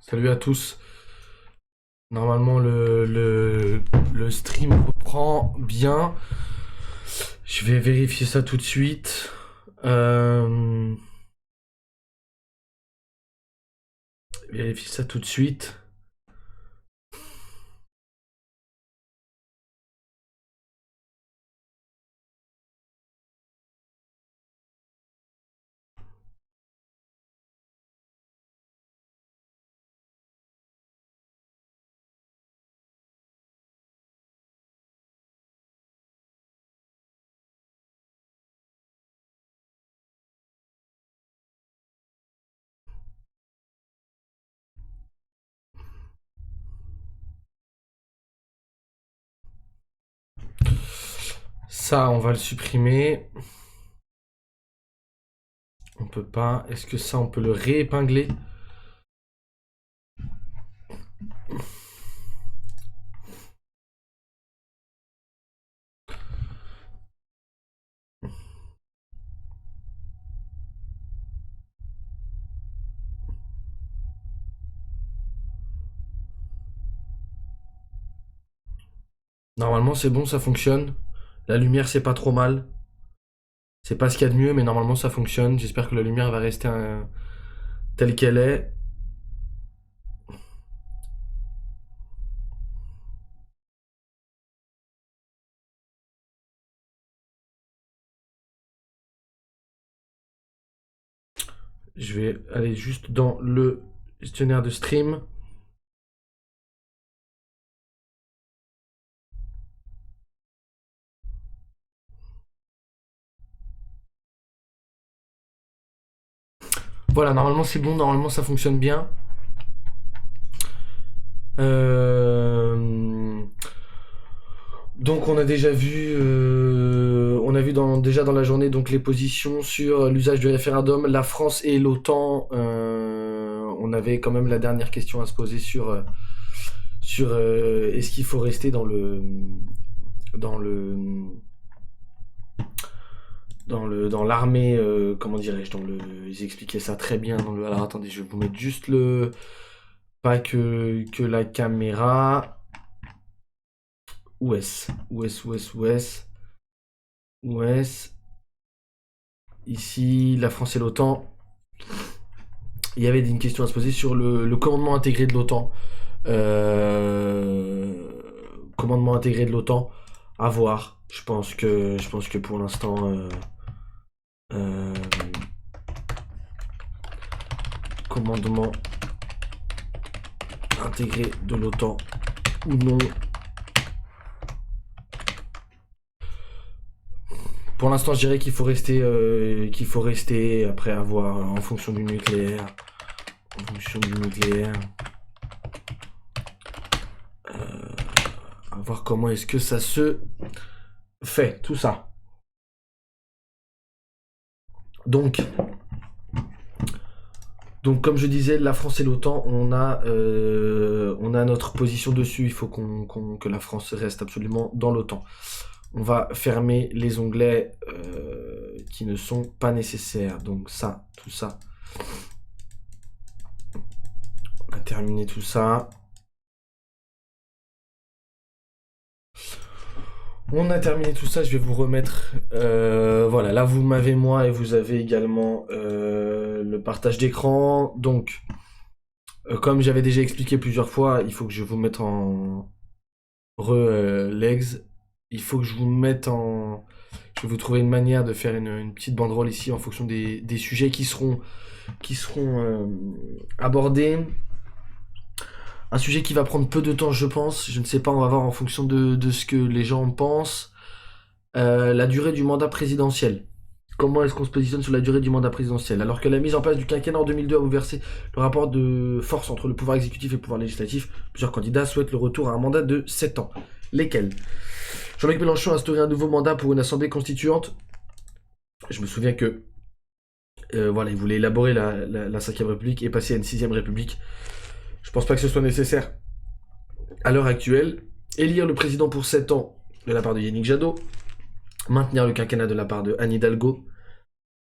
Salut à tous. Normalement, le stream reprend bien. Je vais vérifier ça tout de suite. Euh, Vérifier ça tout de suite. Ça, on va le supprimer. On peut pas. Est-ce que ça, on peut le réépingler? Normalement, c'est bon, ça fonctionne. La lumière, c'est pas trop mal. C'est pas ce qu'il y a de mieux, mais normalement, ça fonctionne. J'espère que la lumière va rester telle qu'elle est. Je vais aller juste dans le gestionnaire de stream. Voilà, normalement c'est bon, normalement ça fonctionne bien. Euh, Donc on a déjà vu, déjà dans la journée donc les positions sur l'usage du référendum, la France et l'OTAN. On avait quand même la dernière question à se poser sur est-ce qu'il faut rester dans le dans l'armée, comment dirais-je, ils expliquaient ça très bien dans le. Alors attendez, je vais vous mettre juste le pas que la caméra. Où est-ce? Où est-ce? Où est-ce? Où est-ce? Où est-ce? Ici, la France et l'OTAN. Il y avait une question à se poser sur le commandement intégré de l'OTAN. Euh, Commandement intégré de l'OTAN, à voir. Je pense que pour l'instant, euh, commandement intégré de l'OTAN ou non. Pour l'instant, je dirais qu'il faut rester après avoir en fonction du nucléaire. En fonction du nucléaire. À voir comment est-ce que ça se fait, tout ça. Donc, comme je disais, la France et l'OTAN, on a notre position dessus. Il faut que la France reste absolument dans l'OTAN. On va fermer les onglets qui ne sont pas nécessaires. Donc ça, tout ça. On a terminé tout ça. On a terminé tout ça, je vais vous remettre. Voilà, là vous m'avez moi et vous avez également le partage d'écran. Donc, comme j'avais déjà expliqué plusieurs fois, il faut que je vous mette en legs. Il faut que je vous mette en. Je vais vous trouver une manière de faire une petite banderole ici en fonction des sujets qui seront abordés. Un sujet qui va prendre peu de temps, je pense. Je ne sais pas, on va voir en fonction de ce que les gens pensent. La durée du mandat présidentiel. Comment est-ce qu'on se positionne sur la durée du mandat présidentiel? Alors que la mise en place du quinquennat en 2002 a bouleversé le rapport de force entre le pouvoir exécutif et le pouvoir législatif, plusieurs candidats souhaitent le retour à un mandat de 7 ans. Lesquels? Jean-Luc Mélenchon a instauré un nouveau mandat pour une assemblée constituante. Je me souviens que voilà, il voulait élaborer la 5ème République et passer à une 6ème République. Je pense pas que ce soit nécessaire à l'heure actuelle. Élire le président pour 7 ans de la part de Yannick Jadot. Maintenir le quinquennat de la part de Anne Hidalgo.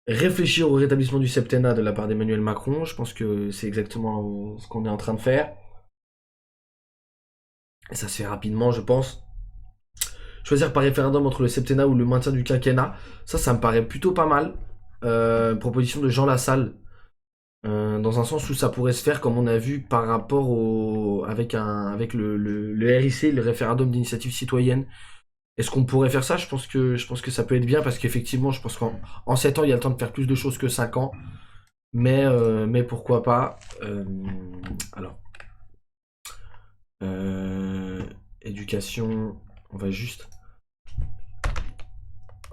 réfléchir au rétablissement du septennat de la part d'Emmanuel Macron. Je pense que c'est exactement ce qu'on est en train de faire. Et ça se fait rapidement, je pense. Choisir par référendum entre le septennat ou le maintien du quinquennat, ça me paraît plutôt pas mal. Proposition de Jean Lassalle. Dans un sens où ça pourrait se faire comme on a vu par rapport avec le RIC, le référendum d'initiative citoyenne. Est-ce qu'on pourrait faire ça? Je pense que ça peut être bien parce qu'effectivement, je pense qu'en 7 ans, il y a le temps de faire plus de choses que 5 ans. Mais pourquoi pas. Alors, éducation, on va juste...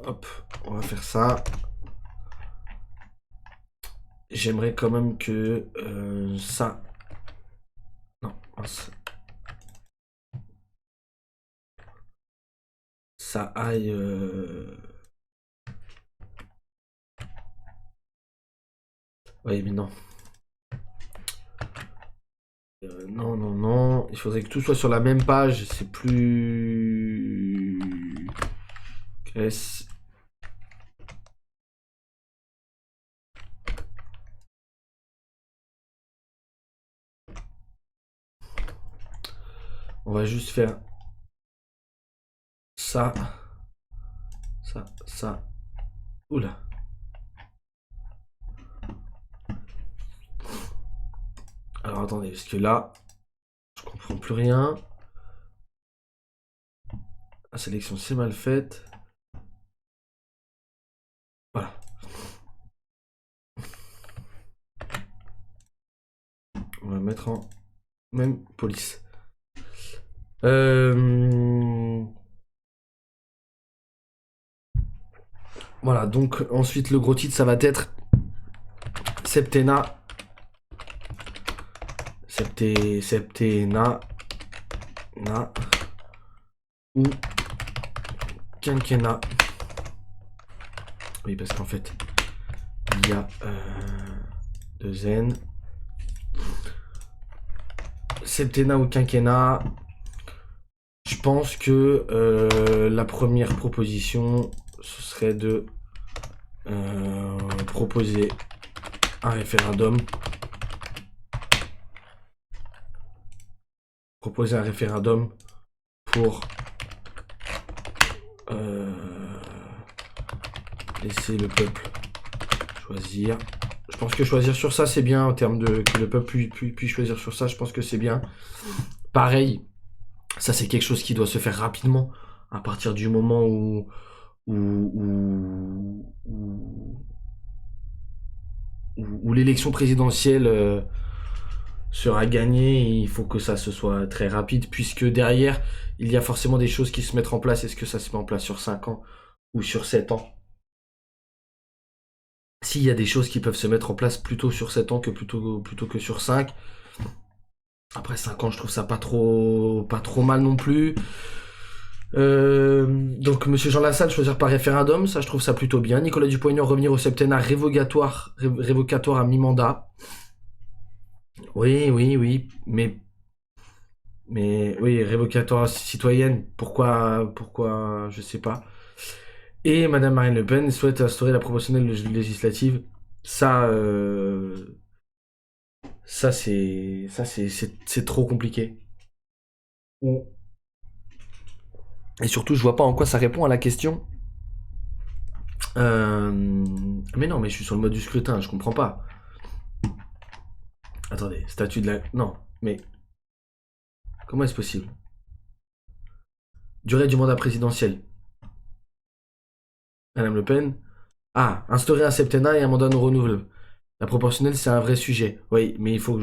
Hop, on va faire ça. J'aimerais quand même que ça... Non, mince. Ça aille... Oui, mais non. Non, non, non. Il faudrait que tout soit sur la même page. C'est plus... Qu'est-ce... On va juste faire ça. Ça. Oula. Alors attendez, parce que là, je comprends plus rien. La sélection c'est mal faite. Voilà. On va mettre en même police. Voilà, donc ensuite le gros titre ça va être Septennat. Septennat. Ou quinquennat. Oui, parce qu'en fait, il y a 2 N. Septennat ou quinquennat. Je pense que la première proposition, ce serait de proposer un référendum. Proposer un référendum pour laisser le peuple choisir. Je pense que choisir sur ça, c'est bien en termes de que le peuple puisse choisir sur ça. Je pense que c'est bien. Pareil, ça c'est quelque chose qui doit se faire rapidement à partir du moment où l'élection présidentielle sera gagnée. Il faut que ça se soit très rapide puisque derrière il y a forcément des choses qui se mettent en place. Est-ce que ça se met en place sur 5 ans ou sur 7 ans? S'il y a des choses qui peuvent se mettre en place plutôt sur 7 ans que plutôt que sur 5. Après 5 ans, je trouve ça pas trop mal non plus. Donc Monsieur Jean Lassalle choisir par référendum, ça je trouve ça plutôt bien. Nicolas Dupont-Aignan revenir au septennat révocatoire à mi-mandat. Oui, mais oui, révocatoire citoyenne, pourquoi, je sais pas. Et Madame Marine Le Pen souhaite instaurer la proportionnelle législative. Ça, c'est trop compliqué. Et surtout, je vois pas en quoi ça répond à la question. Mais non, mais je suis sur le mode du scrutin, je comprends pas. Attendez, statut de la... Non, mais... Comment est-ce possible? Durée du mandat présidentiel. Madame Le Pen. Ah, instaurer un septennat et un mandat non renouvelable. La proportionnelle, c'est un vrai sujet. Oui, mais il faut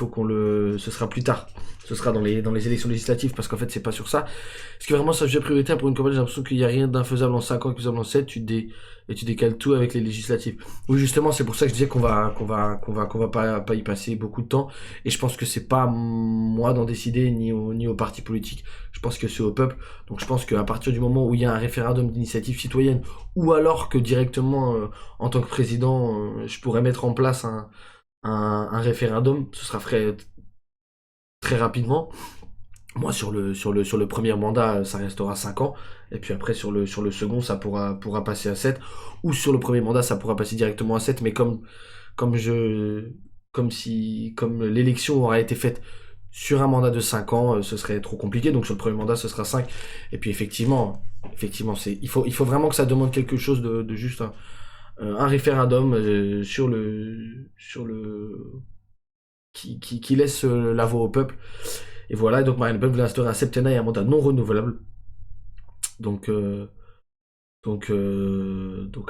qu'on le... Ce sera plus tard. Ce sera dans les élections législatives, parce qu'en fait, c'est pas sur ça. Est-ce que vraiment c'est un sujet prioritaire pour une campagne? J'ai l'impression qu'il n'y a rien d'infaisable en 5 ans et faisable en 7, et tu décales tout avec les législatives. Oui, justement, c'est pour ça que je disais qu'on va pas y passer beaucoup de temps. Et je pense que c'est pas moi d'en décider, ni au parti politique. Je pense que c'est au peuple. Donc je pense qu'à partir du moment où il y a un référendum d'initiative citoyenne, ou alors que directement, en tant que président, je pourrais mettre en place un référendum, ce sera fait très rapidement. Moi, sur le premier mandat, ça restera 5 ans. Et puis après, sur le second, ça pourra passer à 7. Ou sur le premier mandat, ça pourra passer directement à 7. Mais comme je, comme l'élection aura été faite sur un mandat de 5 ans, ce serait trop compliqué. Donc sur le premier mandat, ce sera 5. Et puis effectivement, il faut vraiment que ça demande quelque chose de juste un référendum qui laisse la voix au peuple. Et voilà, et donc Marine Le Pen voulait instaurer un septennat et un mandat non renouvelable. Donc, donc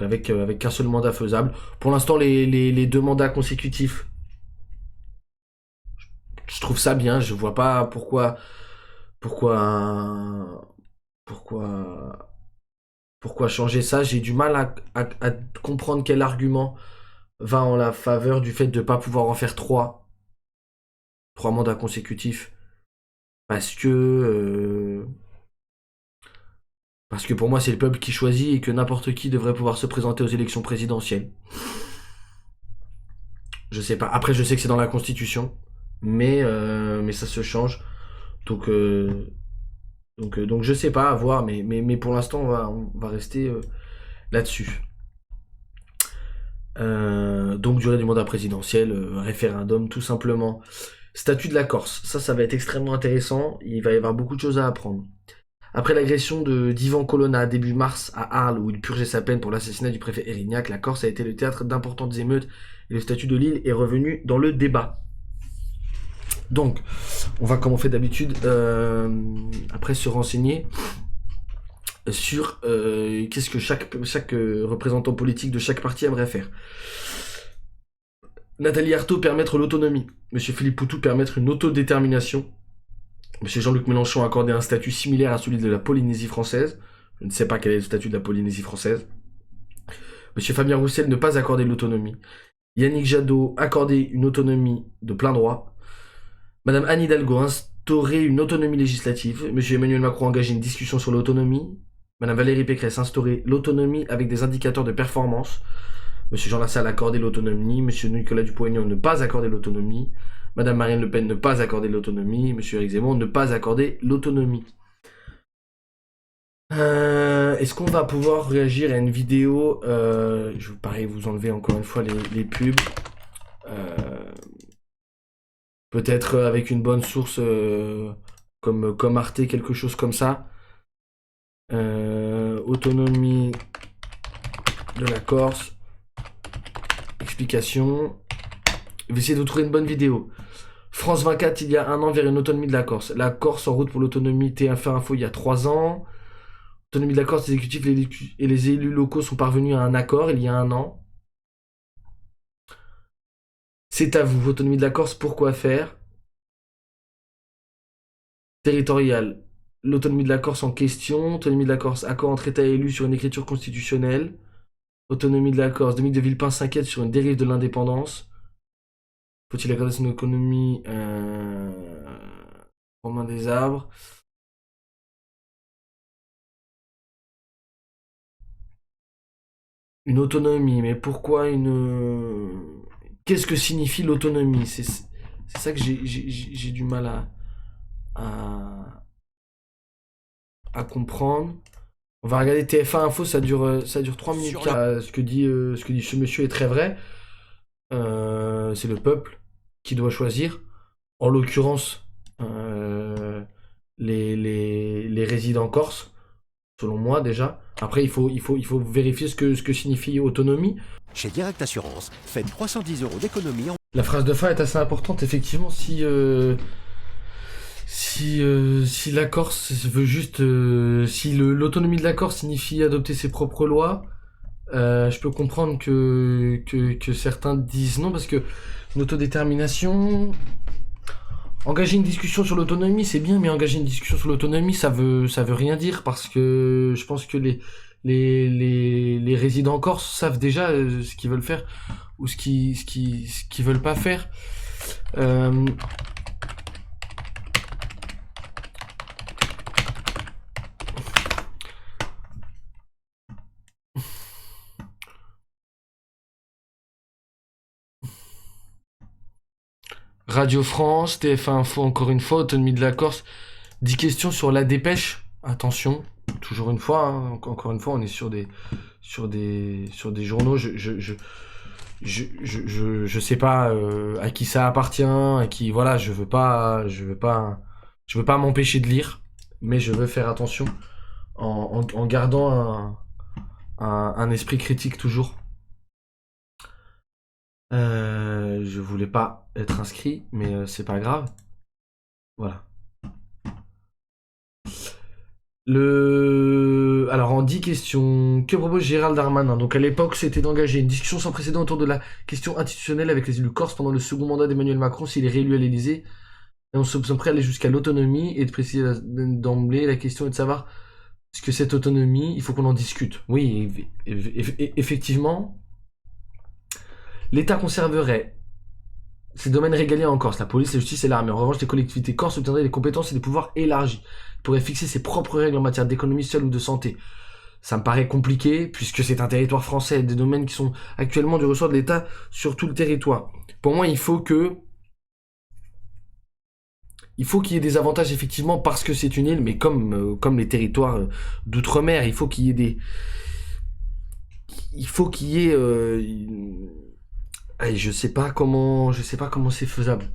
avec qu'un seul mandat faisable. Pour l'instant, les deux mandats consécutifs, je trouve ça bien. Je vois pas pourquoi, pourquoi, pourquoi changer ça. J'ai du mal à comprendre quel argument va en la faveur du fait de ne pas pouvoir en faire trois mandats consécutifs. Parce que, parce que pour moi, c'est le peuple qui choisit et que n'importe qui devrait pouvoir se présenter aux élections présidentielles. Je sais pas. Après, je sais que c'est dans la Constitution, mais ça se change. Donc, donc je sais pas, à voir, mais pour l'instant, on va rester là-dessus. Donc, durée du mandat présidentiel, référendum, tout simplement. Statut de la Corse, ça va être extrêmement intéressant. Il va y avoir beaucoup de choses à apprendre. Après l'agression d'Ivan Colonna début mars à Arles, où il purgeait sa peine pour l'assassinat du préfet Erignac, la Corse a été le théâtre d'importantes émeutes et le statut de l'île est revenu dans le débat. Donc, on va, comme on fait d'habitude, après se renseigner sur qu'est-ce que chaque représentant politique de chaque parti aimerait faire. Nathalie Arthaud, permettre l'autonomie. Monsieur Philippe Poutou, permettre une autodétermination. Monsieur Jean-Luc Mélenchon, accorder un statut similaire à celui de la Polynésie française. Je ne sais pas quel est le statut de la Polynésie française. Monsieur Fabien Roussel, ne pas accorder l'autonomie. Yannick Jadot, accorder une autonomie de plein droit. Madame Anne Hidalgo, instaurer une autonomie législative. Monsieur Emmanuel Macron, engager une discussion sur l'autonomie. Madame Valérie Pécresse, instaurer l'autonomie avec des indicateurs de performance. Monsieur Jean Lassalle, accorder l'autonomie. Monsieur Nicolas Dupont-Aignan, ne pas accorder l'autonomie. Madame Marine Le Pen, ne pas accorder l'autonomie. Monsieur Éric Zemmour, ne pas accorder l'autonomie. Est-ce qu'on va pouvoir réagir à une vidéo je vais pareil vous enlever encore une fois les pubs. Peut-être avec une bonne source comme Arte, quelque chose comme ça. Autonomie de la Corse. Explication. Je vais essayer de vous trouver une bonne vidéo. France 24, il y a un an, vers une autonomie de la Corse. La Corse en route pour l'autonomie. TF1 Info, il y a 3 ans. Autonomie de la Corse, les exécutifs et les élus locaux sont parvenus à un accord il y a un an. C'est à vous, autonomie de la Corse, pourquoi faire? Territorial, l'autonomie de la Corse en question. Autonomie de la Corse, accord entre États et élus sur une écriture constitutionnelle. Autonomie de la Corse, Dominique de Villepin s'inquiète sur une dérive de l'indépendance. Faut-il accorder son économie aux mains des arbres? Une autonomie, mais pourquoi une... Qu'est-ce que signifie l'autonomie? C'est ça que j'ai du mal à, à comprendre. On va regarder TF1 Info, ça dure 3 minutes. Ce que dit ce monsieur est très vrai. C'est le peuple qui doit choisir. En l'occurrence, les résidents corses, selon moi déjà. Après, il faut vérifier ce que signifie autonomie. Chez Direct Assurance, faites 310 € d'économie en... La phrase de fin est assez importante, effectivement, si la Corse veut juste... si l'autonomie de la Corse signifie adopter ses propres lois, je peux comprendre que certains disent non, parce que l'autodétermination... Engager une discussion sur l'autonomie, c'est bien, mais engager une discussion sur l'autonomie, ça veut rien dire, parce que je pense que les résidents corses savent déjà ce qu'ils veulent faire, ou ce qu'ils veulent pas faire. Radio France, TF1 Info, encore une fois, autonomie de la Corse. 10 questions sur la dépêche. Attention, toujours une fois, hein, encore une fois, on est sur des journaux. Je sais pas à qui ça appartient, à qui, voilà, je veux pas m'empêcher de lire, mais je veux faire attention en gardant un esprit critique toujours. Je voulais pas être inscrit, mais c'est pas grave. Voilà. Alors, en 10 questions, que propose Gérald Darmanin? Donc, à l'époque, c'était d'engager une discussion sans précédent autour de la question institutionnelle avec les élus corses pendant le second mandat d'Emmanuel Macron s'il est réélu à l'Élysée. Et on se sent prêt à aller jusqu'à l'autonomie et de préciser d'emblée, la question est de savoir est-ce que cette autonomie, il faut qu'on en discute. Oui, effectivement, l'État conserverait ses domaines régaliens en Corse, la police, la justice et l'armée. En revanche, les collectivités corses obtiendraient des compétences et des pouvoirs élargis. Ils pourraient fixer ses propres règles en matière d'économie sociale ou de santé. Ça me paraît compliqué, puisque c'est un territoire français, des domaines qui sont actuellement du ressort de l'État sur tout le territoire. Pour moi, il faut qu'il y ait des avantages, effectivement, parce que c'est une île, mais comme les territoires d'outre-mer, il faut qu'il y ait des... Il faut qu'il y ait... je sais pas comment c'est faisable.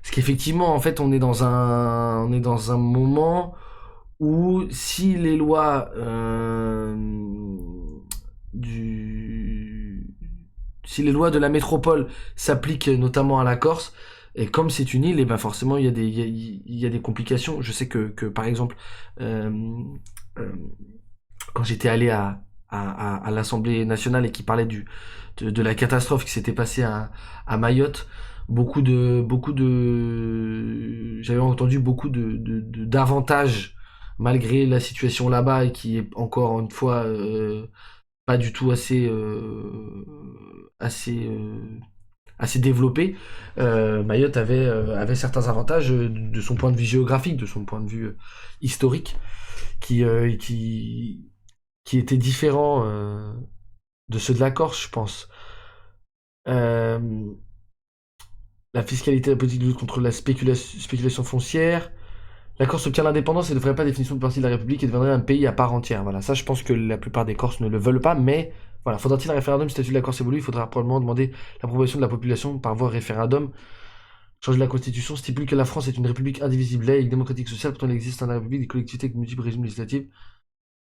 Parce qu'effectivement, en fait, on est dans un moment où si les lois si les lois de la métropole s'appliquent notamment à la Corse, et comme c'est une île, et ben forcément il y a des complications. Je sais que par exemple, euh, euh, quand j'étais allé à l'Assemblée nationale et qui parlait de la catastrophe qui s'était passée à Mayotte, j'avais entendu beaucoup d'avantages malgré la situation là-bas et qui est encore une fois pas du tout assez développé. Mayotte avait certains avantages de son point de vue géographique, de son point de vue historique, qui étaient différents de ceux de la Corse, je pense. Euh, la fiscalité, la politique de lutte contre la spéculation foncière. La Corse obtient l'indépendance et ne ferait pas définition de partie de la République et deviendrait un pays à part entière. Voilà, ça je pense que la plupart des Corses ne le veulent pas, mais voilà, faudra-t-il un référendum si le statut de la Corse évolue? Il faudra probablement demander l'approbation de la population par voie référendum. Changer la constitution stipule que la France est une république indivisible, laïque, démocratique, sociale, pourtant il existe dans la République des collectivités avec de multiples régimes législatifs.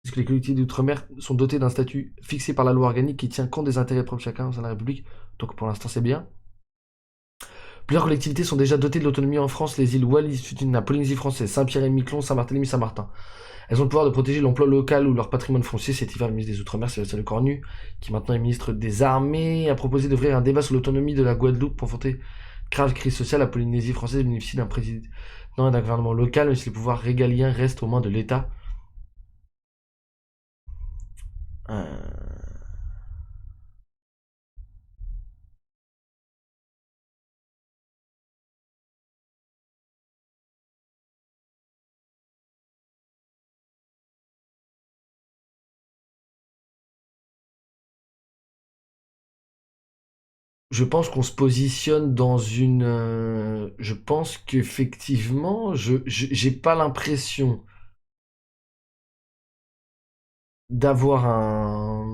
Est-ce que les collectivités d'outre-mer sont dotées d'un statut fixé par la loi organique qui tient compte des intérêts propres de chacun au sein de la République? Donc pour l'instant c'est bien. Plusieurs collectivités sont déjà dotées de l'autonomie en France, les îles Wallis, la Polynésie française, Saint-Pierre-et-Miquelon, Saint-Barthélemy, Saint-Martin. Elles ont le pouvoir de protéger l'emploi local ou leur patrimoine foncier. Cet hiver, le ministre des Outre-mer, Sébastien Lecornu, qui maintenant est ministre des Armées, a proposé d'ouvrir un débat sur l'autonomie de la Guadeloupe pour affronter grave crise sociale. La Polynésie française bénéficie d'un président et d'un gouvernement local, même si les pouvoirs régaliens restent aux mains de l'État. Je pense qu'on se positionne dans une... je pense qu'effectivement, j'ai pas l'impression d'avoir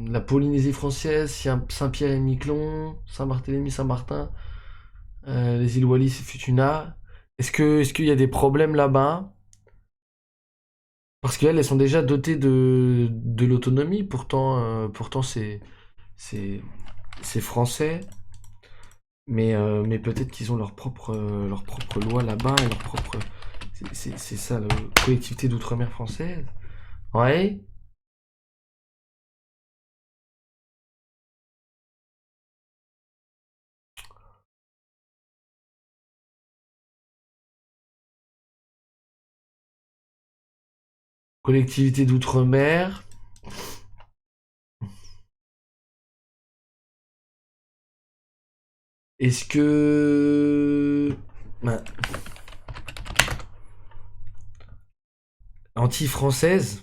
la Polynésie française, Saint-Pierre-et-Miquelon, Saint-Barthélemy, Saint-Martin, les îles Wallis et Futuna. Est-ce qu'il y a des problèmes là-bas? Parce qu'elles, elles sont déjà dotées de l'autonomie, pourtant c'est français. Mais peut-être qu'ils ont leur propre loi là-bas et leur propre. C'est ça, la collectivité d'outre-mer française. Ouais. Collectivité d'outre-mer. Est-ce que. Ben, anti-française.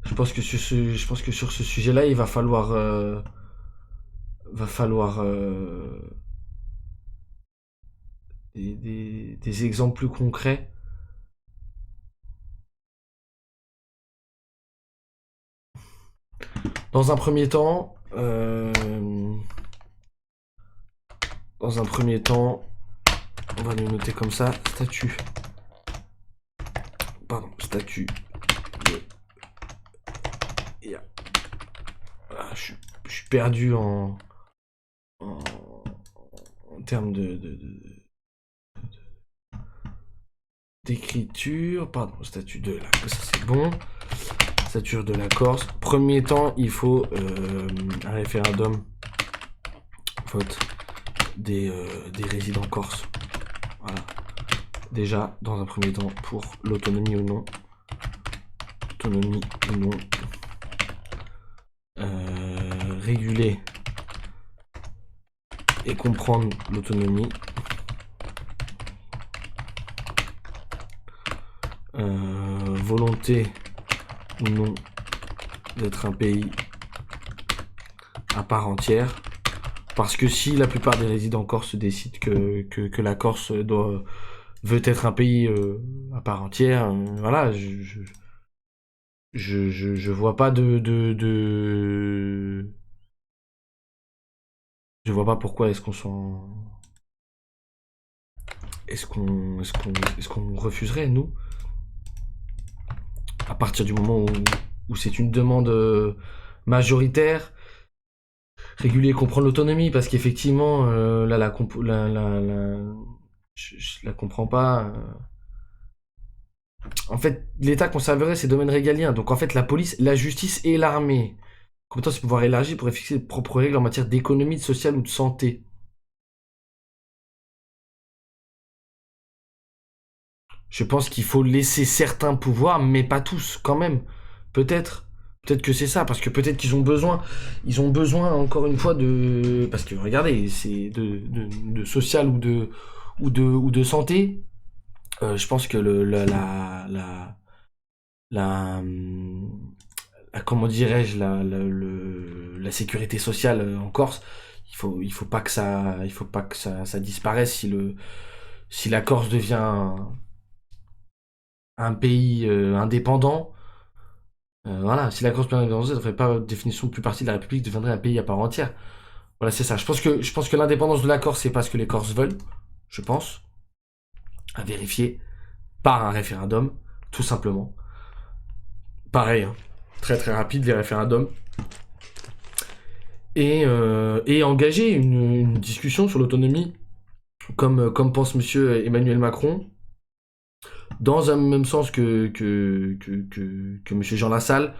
Je pense que sur ce sujet-là, il va falloir. Va falloir. des exemples plus concrets. Dans un premier temps, on va le noter comme ça, statut de... Ah, je suis perdu en termes d'écriture, pardon, statut de la... ça c'est bon. Statut de la Corse. Premier temps, il faut un référendum. Vote des résidents corses. Voilà. Déjà, dans un premier temps, pour l'autonomie ou non. Autonomie ou non. Réguler et comprendre l'autonomie. Volonté ou non d'être un pays à part entière. Parce que si la plupart des résidents corses décident que la Corse veut être un pays à part entière, voilà, je vois pas je vois pas pourquoi est-ce qu'on refuserait, nous, à partir du moment où c'est une demande majoritaire, réguler et comprendre l'autonomie, parce qu'effectivement, là, je la comprends pas. En fait, l'État conserverait ses domaines régaliens. Donc, en fait, la police, la justice et l'armée. Compétences et pouvoirs élargis pourraient fixer de propres règles en matière d'économie, de social ou de santé. Je pense qu'il faut laisser certains pouvoirs, mais pas tous, quand même. Peut-être. Peut-être que c'est ça, parce que peut-être qu'ils ont besoin. Ils ont besoin, encore une fois, de. Parce que regardez, c'est de social ou de santé. Je pense que comment dirais-je, la sécurité sociale en Corse, il faut pas que ça disparaisse si la Corse devient un pays indépendant. Voilà, si la Corse devient indépendante, ça ne ferait pas définition plus partie de la République, deviendrait un pays à part entière. Voilà, c'est ça. Je pense que l'indépendance de la Corse, c'est pas ce que les Corses veulent, je pense, à vérifier par un référendum, tout simplement. Pareil, hein. Très très rapide les référendums. Et engager une discussion sur l'autonomie, comme pense monsieur Emmanuel Macron, dans un même sens que monsieur Jean Lassalle,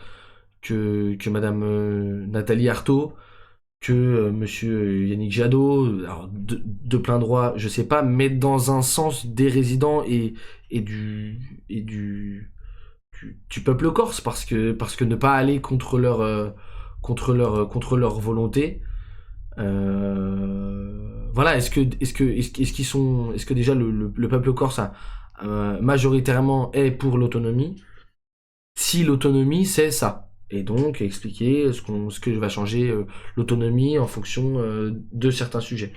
que madame Nathalie Arthaud, que monsieur Yannick Jadot, alors de plein droit, je sais pas, mais dans un sens des résidents et du peuple corse, parce que ne pas aller contre leur volonté. Voilà, est-ce que déjà le peuple corse majoritairement est pour l'autonomie? Si l'autonomie c'est ça, et donc expliquer ce que va changer l'autonomie en fonction de certains sujets.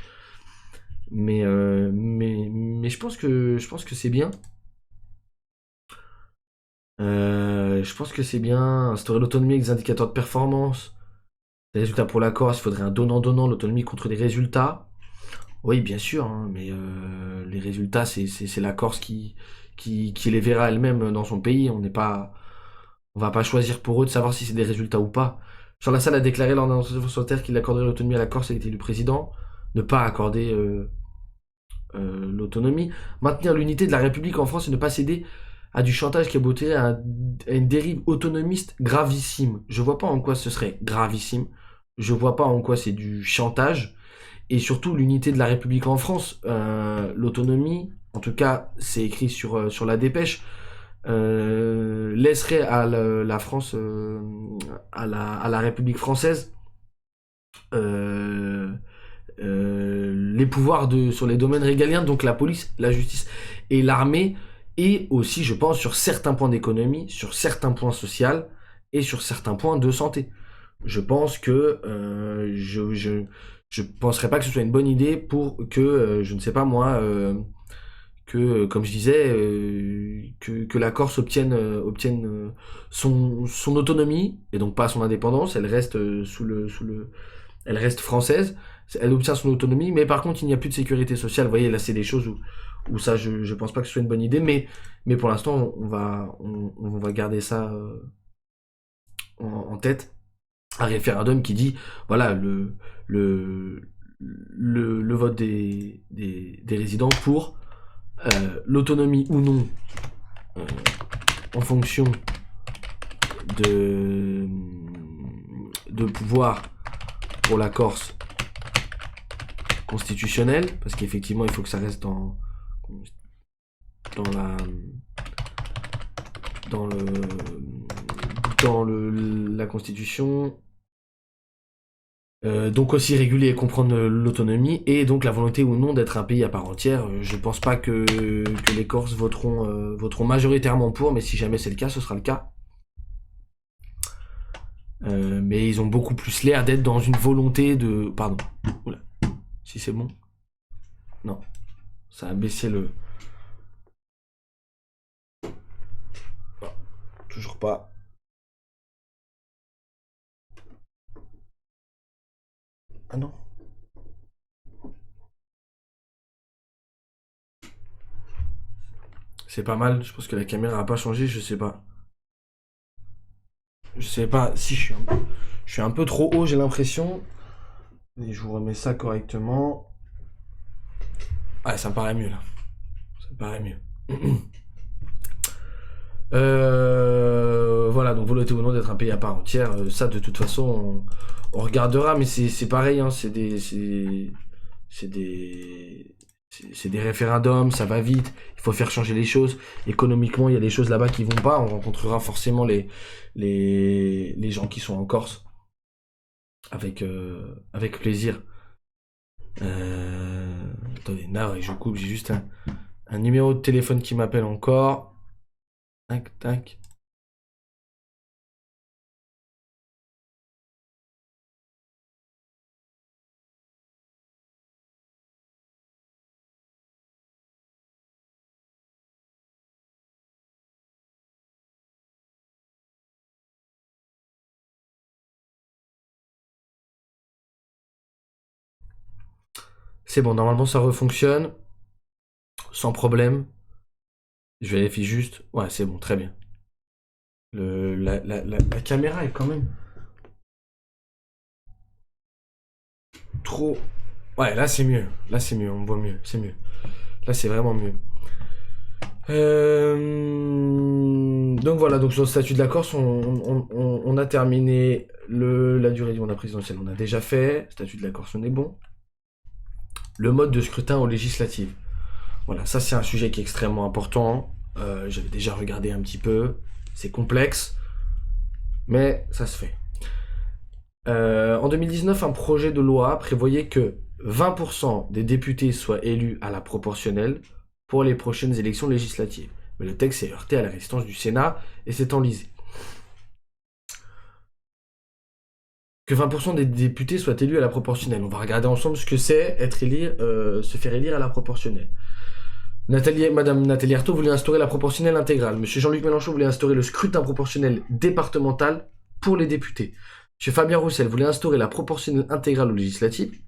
Mais je pense que c'est bien. Je pense que c'est bien instaurer l'autonomie avec des indicateurs de performance. Les résultats pour la Corse, il faudrait un donnant-donnant, l'autonomie contre les résultats. Oui, bien sûr, hein, mais les résultats, c'est la Corse qui les verra elle-même dans son pays. On va pas choisir pour eux de savoir si c'est des résultats ou pas. Jean Lassalle a déclaré lors d'un entretien sur Terre qu'il accorderait l'autonomie à la Corse et était élu président. Ne pas accorder l'autonomie. Maintenir l'unité de la République en France et ne pas céder à du chantage qui aboutirait à une dérive autonomiste gravissime. Je vois pas en quoi ce serait gravissime. Je vois pas en quoi c'est du chantage. Et surtout l'unité de la République en France. L'autonomie, en tout cas c'est écrit sur la dépêche, laisserait à la France, à la République française, les pouvoirs sur les domaines régaliens, donc la police, la justice et l'armée, et aussi, je pense, sur certains points d'économie, sur certains points sociaux et sur certains points de santé. Je pense que je penserais pas que ce soit une bonne idée pour que, je ne sais pas moi, comme je disais, que la Corse obtienne son autonomie, et donc pas son indépendance, elle reste elle reste française, elle obtient son autonomie, mais par contre il n'y a plus de sécurité sociale. Vous voyez, là c'est des choses où ça je pense pas que ce soit une bonne idée, mais pour l'instant on va garder ça en tête. Un référendum qui dit, voilà, le vote des résidents pour l'autonomie ou non en fonction de pouvoir pour la Corse constitutionnelle, parce qu'effectivement il faut que ça reste dans la constitution. Donc aussi réguler et comprendre l'autonomie et donc la volonté ou non d'être un pays à part entière. Je pense pas que les Corses voteront majoritairement pour, mais si jamais c'est le cas, ce sera le cas. Mais ils ont beaucoup plus l'air d'être dans une volonté de... Pardon. Oula. Si c'est bon. Non. Ça a baissé le... Non. Toujours pas. Ah non. C'est pas mal, je pense que la caméra a pas changé, je sais pas. Je sais pas si je suis un peu trop haut, j'ai l'impression. Et je vous remets ça correctement. Ah, ça me paraît mieux là. Ça me paraît mieux. Voilà, donc volonté ou non d'être un pays à part entière, ça de toute façon on regardera, mais c'est pareil, hein, c'est des référendums, ça va vite, il faut faire changer les choses. Économiquement, il y a des choses là-bas qui vont pas, on rencontrera forcément les gens qui sont en Corse avec plaisir. Attendez, là, je coupe, j'ai juste un numéro de téléphone qui m'appelle encore. Tac, tac. C'est bon, normalement ça refonctionne. Sans problème. Je vérifie juste. Ouais, c'est bon, très bien. La caméra est quand même trop... Ouais, là c'est mieux. Là c'est mieux, on me voit mieux. C'est mieux. Là c'est vraiment mieux. Donc voilà, donc sur le statut de la Corse, on a terminé la durée du mandat présidentiel. On a déjà fait. Statut de la Corse, on est bon. Le mode de scrutin aux législatives. Voilà, ça c'est un sujet qui est extrêmement important. J'avais déjà regardé un petit peu. C'est complexe, mais ça se fait. En 2019, un projet de loi prévoyait que 20% des députés soient élus à la proportionnelle pour les prochaines élections législatives. Mais le texte s'est heurté à la résistance du Sénat et s'est enlisé. Que 20% des députés soient élus à la proportionnelle. On va regarder ensemble ce que c'est se faire élire à la proportionnelle. Madame Nathalie Arthaud voulait instaurer la proportionnelle intégrale. Monsieur Jean-Luc Mélenchon voulait instaurer le scrutin proportionnel départemental pour les députés. Monsieur Fabien Roussel voulait instaurer la proportionnelle intégrale aux législatives.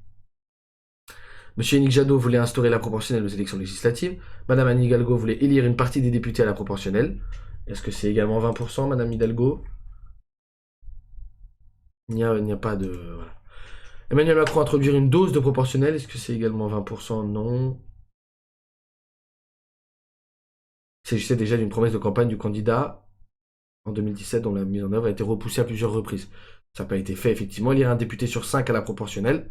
Monsieur Yannick Jadot voulait instaurer la proportionnelle aux élections législatives. Madame Anne Hidalgo voulait élire une partie des députés à la proportionnelle. Est-ce que c'est également 20%, Madame Hidalgo? Il n'y a pas de... Voilà. Emmanuel Macron introduire une dose de proportionnelle. Est-ce que c'est également 20%? Non. Il s'agissait déjà d'une promesse de campagne du candidat en 2017 dont la mise en œuvre a été repoussée à plusieurs reprises. Ça n'a pas été fait, effectivement. Élire un député sur 5 à la proportionnelle,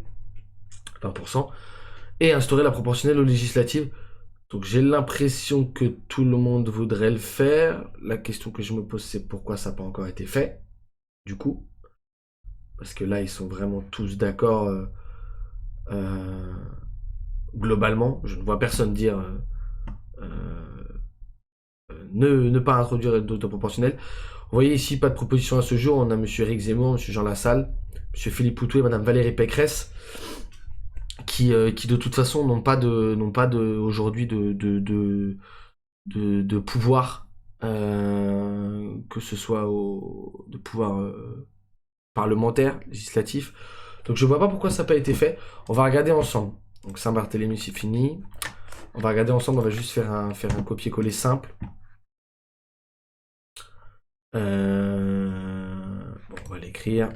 20%, et instaurer la proportionnelle aux législatives. Donc j'ai l'impression que tout le monde voudrait le faire. La question que je me pose, c'est pourquoi ça n'a pas encore été fait, du coup. Parce que là, ils sont vraiment tous d'accord globalement. Je ne vois personne dire ne pas introduire d'autres proportionnels. Vous voyez ici, pas de proposition à ce jour. On a M. Éric Zemmour, M. Jean Lassalle, M. Philippe Poutou et Mme Valérie Pécresse qui de toute façon n'ont pas aujourd'hui de pouvoir, que ce soit de pouvoir parlementaire, législatif. Donc je vois pas pourquoi ça n'a pas été fait. On va regarder ensemble. Donc Saint-Barthélemy, c'est fini. On va regarder ensemble, on va juste faire un copier-coller simple. Bon, on va l'écrire.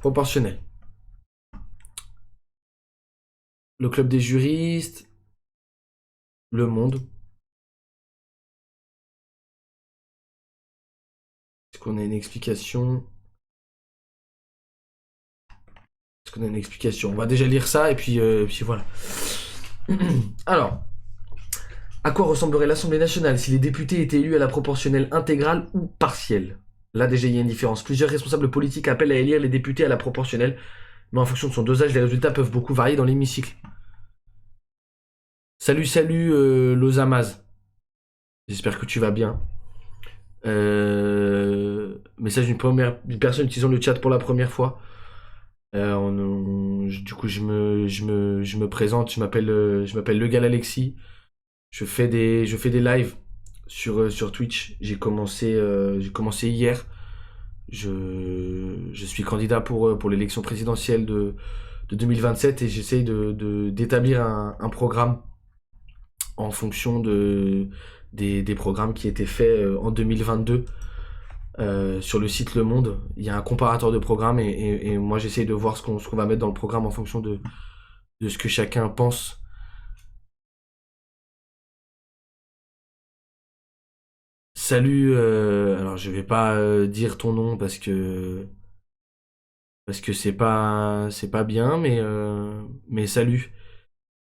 Proportionnel. Le club des juristes. Le Monde. Est-ce qu'on a une explication? Est-ce qu'on a une explication? On va déjà lire ça et puis voilà. Alors, à quoi ressemblerait l'Assemblée nationale si les députés étaient élus à la proportionnelle intégrale ou partielle? Là déjà il y a une différence. Plusieurs responsables politiques appellent à élire les députés à la proportionnelle, mais en fonction de son dosage, les résultats peuvent beaucoup varier dans l'hémicycle. Salut, Lozamaz. J'espère que tu vas bien. Message d'une personne utilisant le chat pour la première fois. Du coup, je me présente. Je m'appelle Le Gal Alexis. Je fais des lives sur Twitch. J'ai commencé hier. Je suis candidat pour l'élection présidentielle de 2027 et j'essaye d'établir un programme en fonction des programmes qui étaient faits en 2022 sur le site Le Monde. Il y a un comparateur de programmes et moi j'essaye de voir ce qu'on va mettre dans le programme en fonction de ce que chacun pense. Salut, alors je vais pas dire ton nom parce que c'est pas bien, mais salut.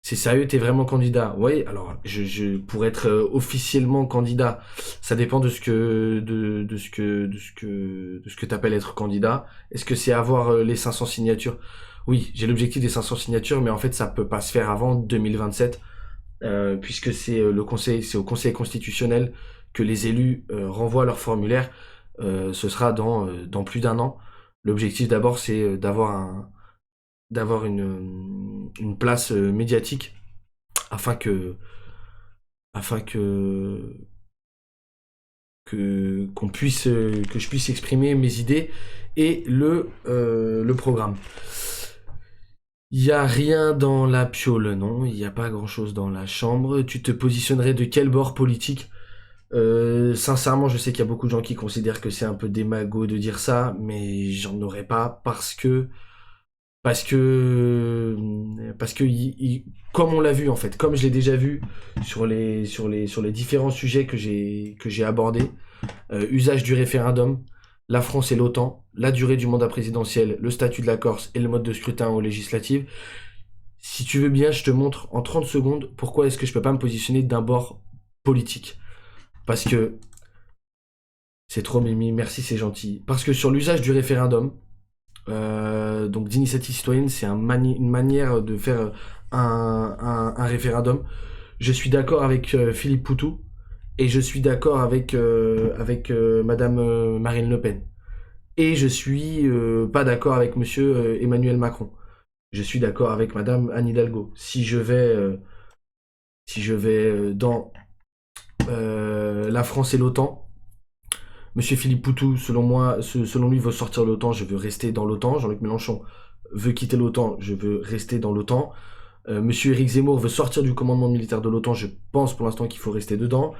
C'est sérieux, t'es vraiment candidat? Oui, alors pour être officiellement candidat, ça dépend de ce que t'appelles être candidat. Est-ce que c'est avoir les 500 signatures? Oui, j'ai l'objectif des 500 signatures, mais en fait ça peut pas se faire avant 2027, puisque c'est au Conseil constitutionnel que les élus renvoient leur formulaire. Ce sera dans plus d'un an. L'objectif d'abord c'est d'avoir une place médiatique afin que qu'on puisse que je puisse exprimer mes idées et le programme. Il y a rien dans la piole, non, il y a pas grand chose dans la chambre. Tu te positionnerais de quel bord politique? Sincèrement, je sais qu'il y a beaucoup de gens qui considèrent que c'est un peu démago de dire ça, mais j'en aurais pas parce que comme on l'a vu en fait, comme je l'ai déjà vu sur les différents sujets que j'ai abordés, usage du référendum, la France et l'OTAN, la durée du mandat présidentiel, le statut de la Corse et le mode de scrutin aux législatives. Si tu veux bien, je te montre en 30 secondes pourquoi est-ce que je peux pas me positionner d'un bord politique. Parce que c'est trop Mimi, merci, c'est gentil. Parce que sur l'usage du référendum, donc d'initiative citoyenne, c'est une manière de faire un référendum. Je suis d'accord avec Philippe Poutou et je suis d'accord avec Madame Marine Le Pen. Et je suis pas d'accord avec Monsieur Emmanuel Macron. Je suis d'accord avec Madame Anne Hidalgo. Si je vais dans la France et l'OTAN, Monsieur Philippe Poutou, selon lui, veut sortir de l'OTAN, je veux rester dans l'OTAN. Jean-Luc Mélenchon veut quitter l'OTAN, je veux rester dans l'OTAN. Monsieur Éric Zemmour veut sortir du commandement militaire de l'OTAN, je pense pour l'instant qu'il faut rester dedans.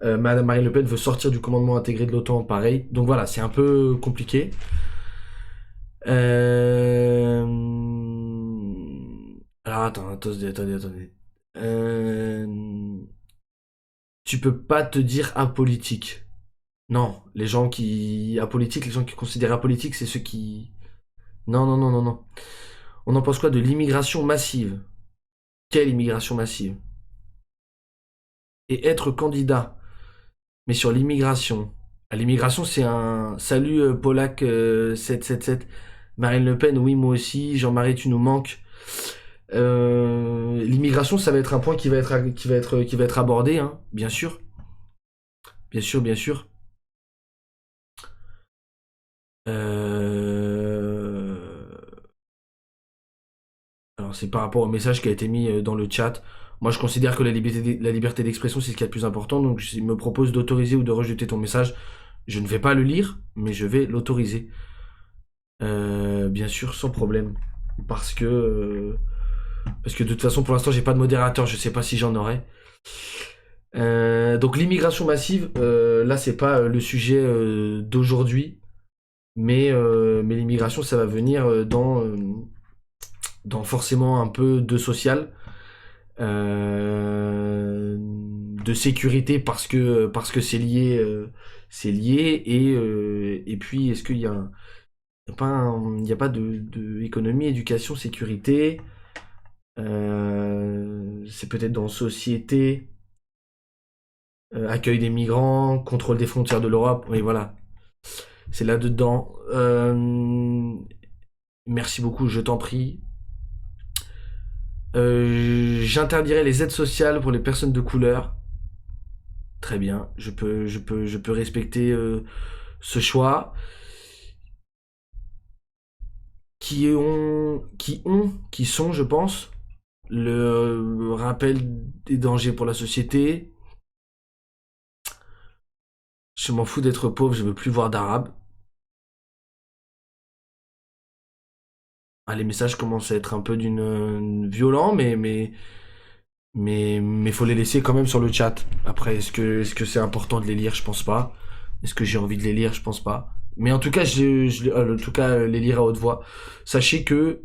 Madame Marine Le Pen veut sortir du commandement intégré de l'OTAN, pareil. Donc voilà, c'est un peu compliqué. Alors attendez. Tu peux pas te dire apolitique. Non, les gens qui considèrent apolitique, c'est ceux qui... Non. On en pense quoi de l'immigration massive? Quelle immigration massive? Et être candidat. Mais sur l'immigration. L'immigration, c'est un... Salut Polak 777. Marine Le Pen, oui, moi aussi. Jean-Marie, tu nous manques. L'immigration, ça va être un point qui va être abordé, hein, bien sûr. Bien sûr, bien sûr. Alors c'est par rapport au message qui a été mis dans le chat. Moi je considère que la liberté d'expression c'est ce qui est le plus important, donc s'il me propose d'autoriser ou de rejeter ton message, je ne vais pas le lire, mais je vais l'autoriser. Bien sûr, sans problème. Parce que, parce que de toute façon pour l'instant j'ai pas de modérateur, je sais pas si j'en aurai. Donc l'immigration massive, là c'est pas le sujet d'aujourd'hui, mais l'immigration ça va venir dans forcément un peu de social, de sécurité parce que c'est lié et puis est-ce qu'il y a il y a pas de économie, éducation, sécurité, c'est peut-être dans société, accueil des migrants, contrôle des frontières de l'Europe, oui voilà, c'est là-dedans. Merci beaucoup, je t'en prie. J'interdirai les aides sociales pour les personnes de couleur. Très bien, je peux respecter ce choix. Qui sont, je pense, le rappel des dangers pour la société. Je m'en fous d'être pauvre, je veux plus voir d'arabe. Ah, les messages commencent à être un peu violents, mais faut les laisser quand même sur le chat. Après, est-ce que c'est important de les lire? Je pense pas. Est-ce que j'ai envie de les lire? Je pense pas. Mais en tout cas, en tout cas, les lire à haute voix. Sachez que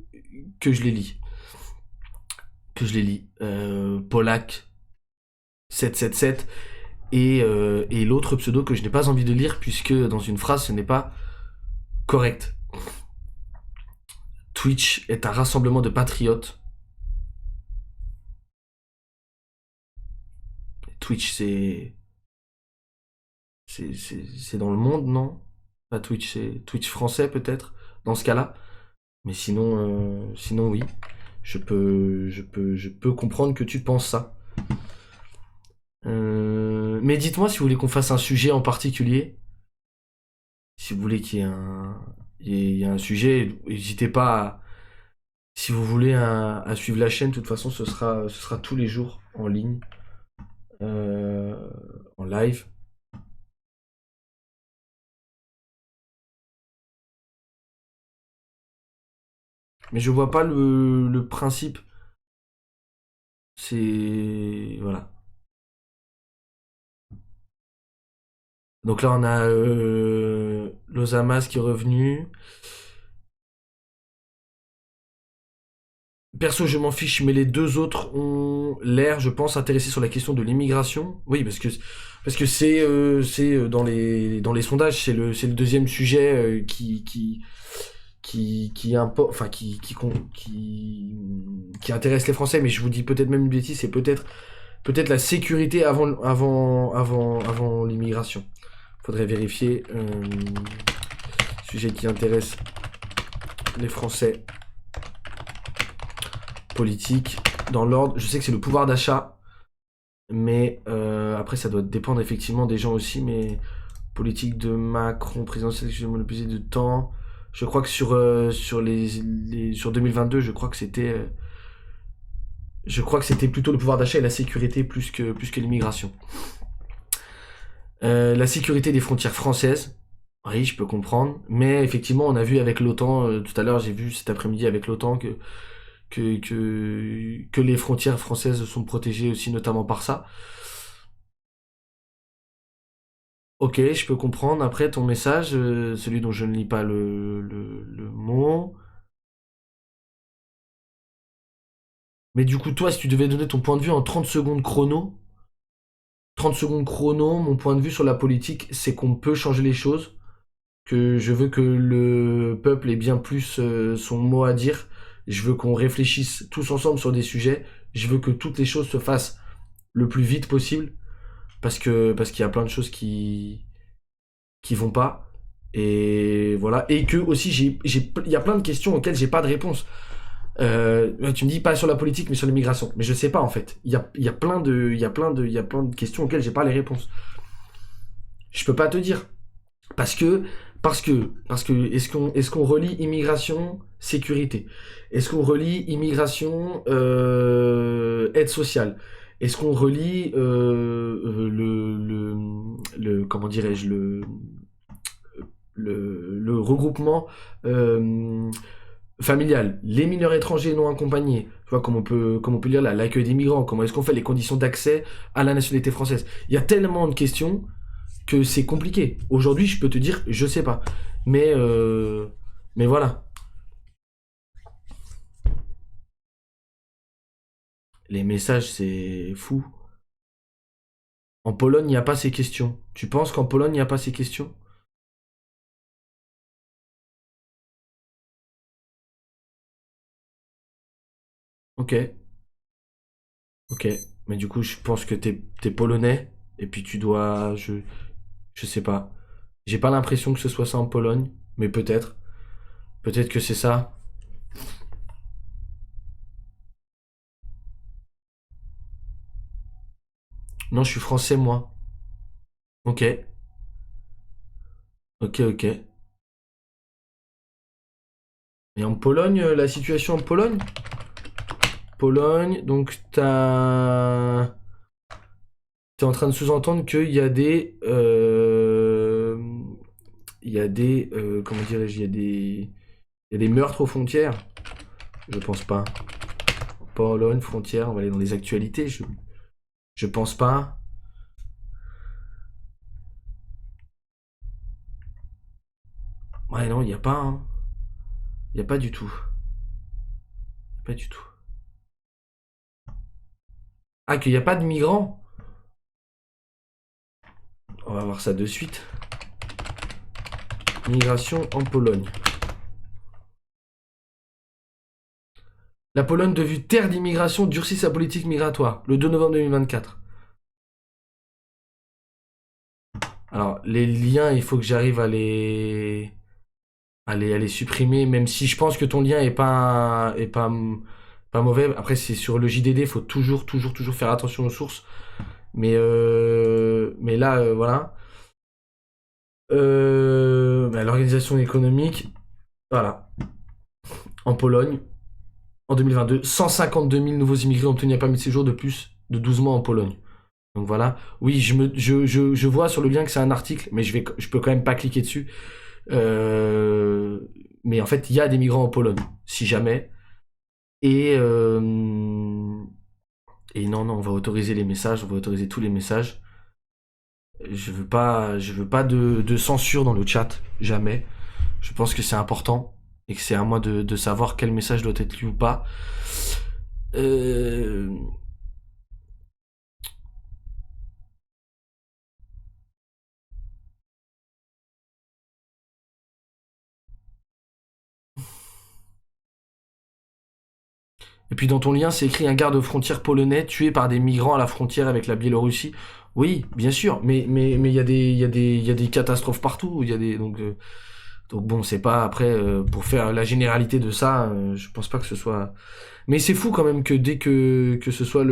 je les lis. Que je les lis. Polak 777 et l'autre pseudo que je n'ai pas envie de lire puisque dans une phrase ce n'est pas correct. Twitch est un rassemblement de patriotes. Twitch c'est dans le monde, non? Pas Twitch, c'est Twitch français peut-être dans ce cas-là. Mais sinon oui, je peux comprendre que tu penses ça. Mais dites-moi si vous voulez qu'on fasse un sujet en particulier. Si vous voulez qu'il y ait il y a un sujet, n'hésitez pas si vous voulez à suivre la chaîne, de toute façon ce sera tous les jours en ligne, en live. Mais je vois pas le principe. C'est... Voilà. Donc là on a Lozamas qui est revenu. Perso, je m'en fiche, mais les deux autres ont l'air, je pense, intéressés sur la question de l'immigration. Oui, parce que c'est dans les sondages, c'est le deuxième sujet qui intéresse les Français. Mais je vous dis peut-être même une bêtise, c'est peut-être la sécurité avant l'immigration. Faudrait vérifier. Sujet qui intéresse les Français. Politique, dans l'ordre, je sais que c'est le pouvoir d'achat, mais après ça doit dépendre effectivement des gens aussi, mais politique de Macron, présidentielle, je vais me peser de temps. Je crois que sur 2022, je crois que c'était plutôt le pouvoir d'achat et la sécurité plus que l'immigration. La sécurité des frontières françaises, oui, je peux comprendre, mais effectivement, on a vu avec l'OTAN, tout à l'heure, j'ai vu cet après-midi avec l'OTAN que les frontières françaises sont protégées aussi notamment par ça. Ok, je peux comprendre. Après ton message, celui dont je ne lis pas le mot. Mais du coup, toi, si tu devais donner ton point de vue en 30 secondes chrono, 30 secondes chrono, mon point de vue sur la politique, c'est qu'on peut changer les choses, que je veux que le peuple ait bien plus son mot à dire. Je veux qu'on réfléchisse tous ensemble sur des sujets. Je veux que toutes les choses se fassent le plus vite possible. Parce qu'il y a plein de choses qui vont pas. Et voilà. Et que aussi, il y a plein de questions auxquelles j'ai pas de réponse. Tu me dis pas sur la politique, mais sur l'immigration. Mais je sais pas, en fait. Il y a plein de questions auxquelles j'ai pas les réponses. Je peux pas te dire. Parce que, est-ce qu'on relie immigration, sécurité? Est-ce qu'on relie immigration, aide sociale? Est-ce qu'on relie comment dirais-je, le regroupement euh, familial, les mineurs étrangers non accompagnés, tu vois, comme on peut lire là, l'accueil des migrants, comment est-ce qu'on fait les conditions d'accès à la nationalité française? Il y a tellement de questions que c'est compliqué. Aujourd'hui, je peux te dire, je sais pas. Mais voilà. Les messages, c'est fou. En Pologne, il n'y a pas ces questions. Tu penses qu'en Pologne, il n'y a pas ces questions? Ok, ok. Mais du coup, je pense que t'es polonais. Et puis tu dois. Je sais pas. J'ai pas l'impression que ce soit ça en Pologne. Mais peut-être. Peut-être que c'est ça. Non, je suis français, moi. Ok, ok, ok. Et en Pologne, la situation en Pologne? Pologne, donc t'es en train de sous-entendre qu'il y a des, comment dirais-je, il y a des meurtres aux frontières. Je pense pas. Pologne, frontière, on va aller dans les actualités. Je pense pas. Ouais, non, il y a pas. Hein. Il y a pas du tout. Pas du tout. Ah, qu'il y a pas de migrants. On va voir ça de suite. Migration en Pologne. La Pologne, devenue terre d'immigration, durcit sa politique migratoire. Le 2 novembre 2024. Alors, les liens, il faut que j'arrive à les supprimer, même si je pense que ton lien est pas mauvais. Après, c'est sur le JDD, il faut toujours, toujours, toujours faire attention aux sources. Mais là, voilà. Bah, l'organisation économique, voilà. En Pologne, en 2022, 152 000 nouveaux immigrés ont obtenu un permis de séjour de plus de 12 mois en Pologne. Donc voilà. Oui, je vois sur le lien que c'est un article, mais je peux quand même pas cliquer dessus. Euh, mais en fait, il y a des migrants en Pologne, si jamais. Et, et non, non, on va autoriser les messages, on va autoriser tous les messages. Je veux pas de censure dans le chat, jamais. Je pense que c'est important et que c'est à moi de savoir quel message doit être lu ou pas. Euh, Et puis dans ton lien, c'est écrit un garde-frontière polonais tué par des migrants à la frontière avec la Biélorussie. Oui, bien sûr, mais il y a des catastrophes partout. Il y a des donc bon, c'est pas après pour faire la généralité de ça. Je pense pas que ce soit. Mais c'est fou quand même que dès que ce soit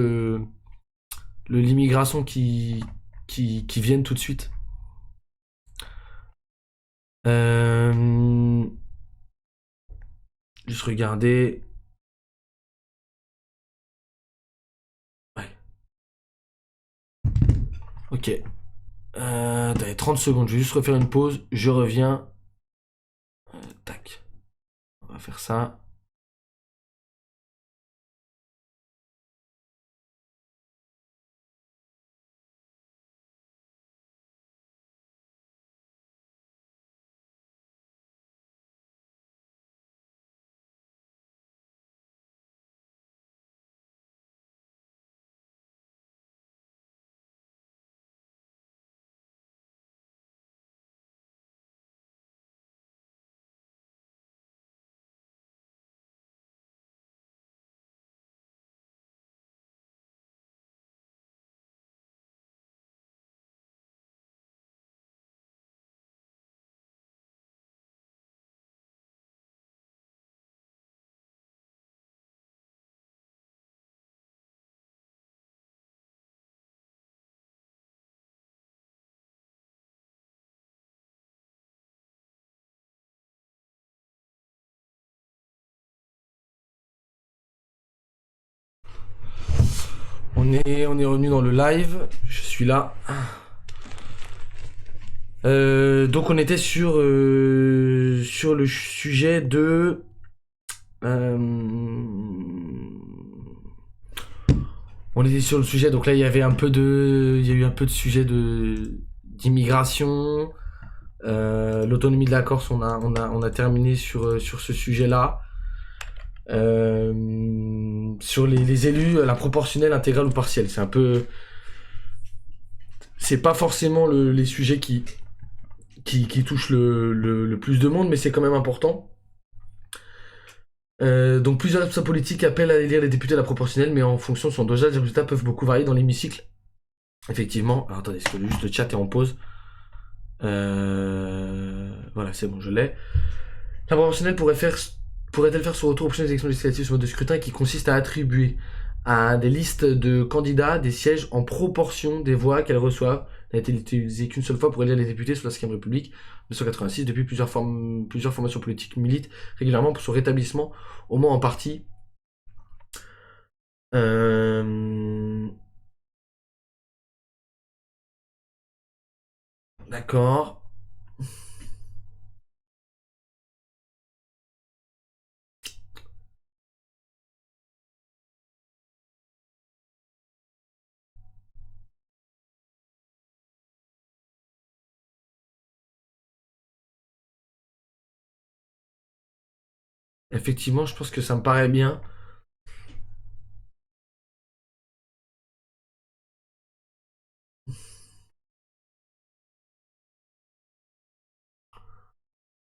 l'immigration qui vienne tout de suite. Euh, Juste regarder. Ouais. Ok. T'avais 30 secondes. Je vais juste refaire une pause. Je reviens. Tac. On va faire ça. On est revenu dans le live. Je suis là. Donc on était sur le sujet de on était sur le sujet, donc là il y a eu un peu de sujet d'immigration, l'autonomie de la Corse, on a terminé sur ce sujet-là. Sur les élus, la proportionnelle, intégrale ou partielle, c'est pas forcément les sujets qui touchent le plus de monde, mais c'est quand même important. Donc plusieurs responsables politiques appellent à élire les députés à la proportionnelle, mais en fonction de son dosage, les résultats peuvent beaucoup varier dans l'hémicycle. Effectivement. Alors attendez, est-ce que juste le chat est en pause? Voilà, c'est bon, je l'ai. La proportionnelle pourrait-elle faire son retour aux prochaines élections législatives sur mode de scrutin qui consiste à attribuer à des listes de candidats des sièges en proportion des voix qu'elles reçoivent. Elle n'a été utilisée qu'une seule fois pour élire les députés sous la 5ème République, 1986. Depuis, plusieurs formations politiques militent régulièrement pour son rétablissement, au moins en partie. D'accord. Effectivement, je pense que ça me paraît bien.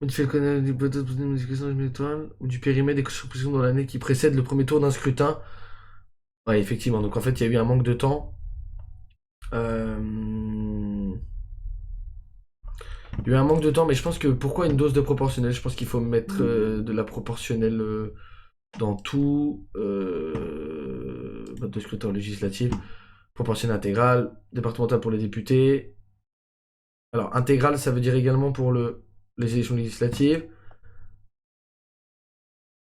Modifier le canal du plateau de modification électorale ou du périmètre des constructions dans l'année qui précède le premier tour d'un scrutin. Ouais, effectivement. Donc en fait, il y a eu un manque de temps. Il y a eu un manque de temps, mais je pense que pourquoi une dose de proportionnelle? Je pense qu'il faut mettre de la proportionnelle dans tout mode de scrutin législatif. Proportionnelle intégrale, départementale pour les députés. Alors, intégrale, ça veut dire également pour les élections législatives.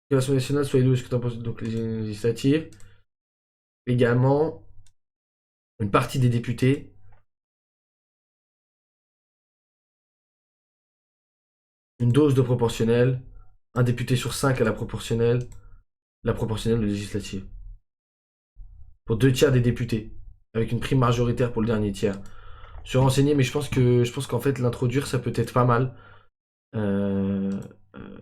Que l'Assemblée nationale soit élue au scrutin donc les législatives. Également, une partie des députés. Une dose de proportionnelle. Un député sur 5 à la proportionnelle législative. Pour 2 tiers des députés, avec une prime majoritaire pour le dernier tiers. Je suis renseigné, mais je pense qu'en fait l'introduire ça peut être pas mal. Euh, euh,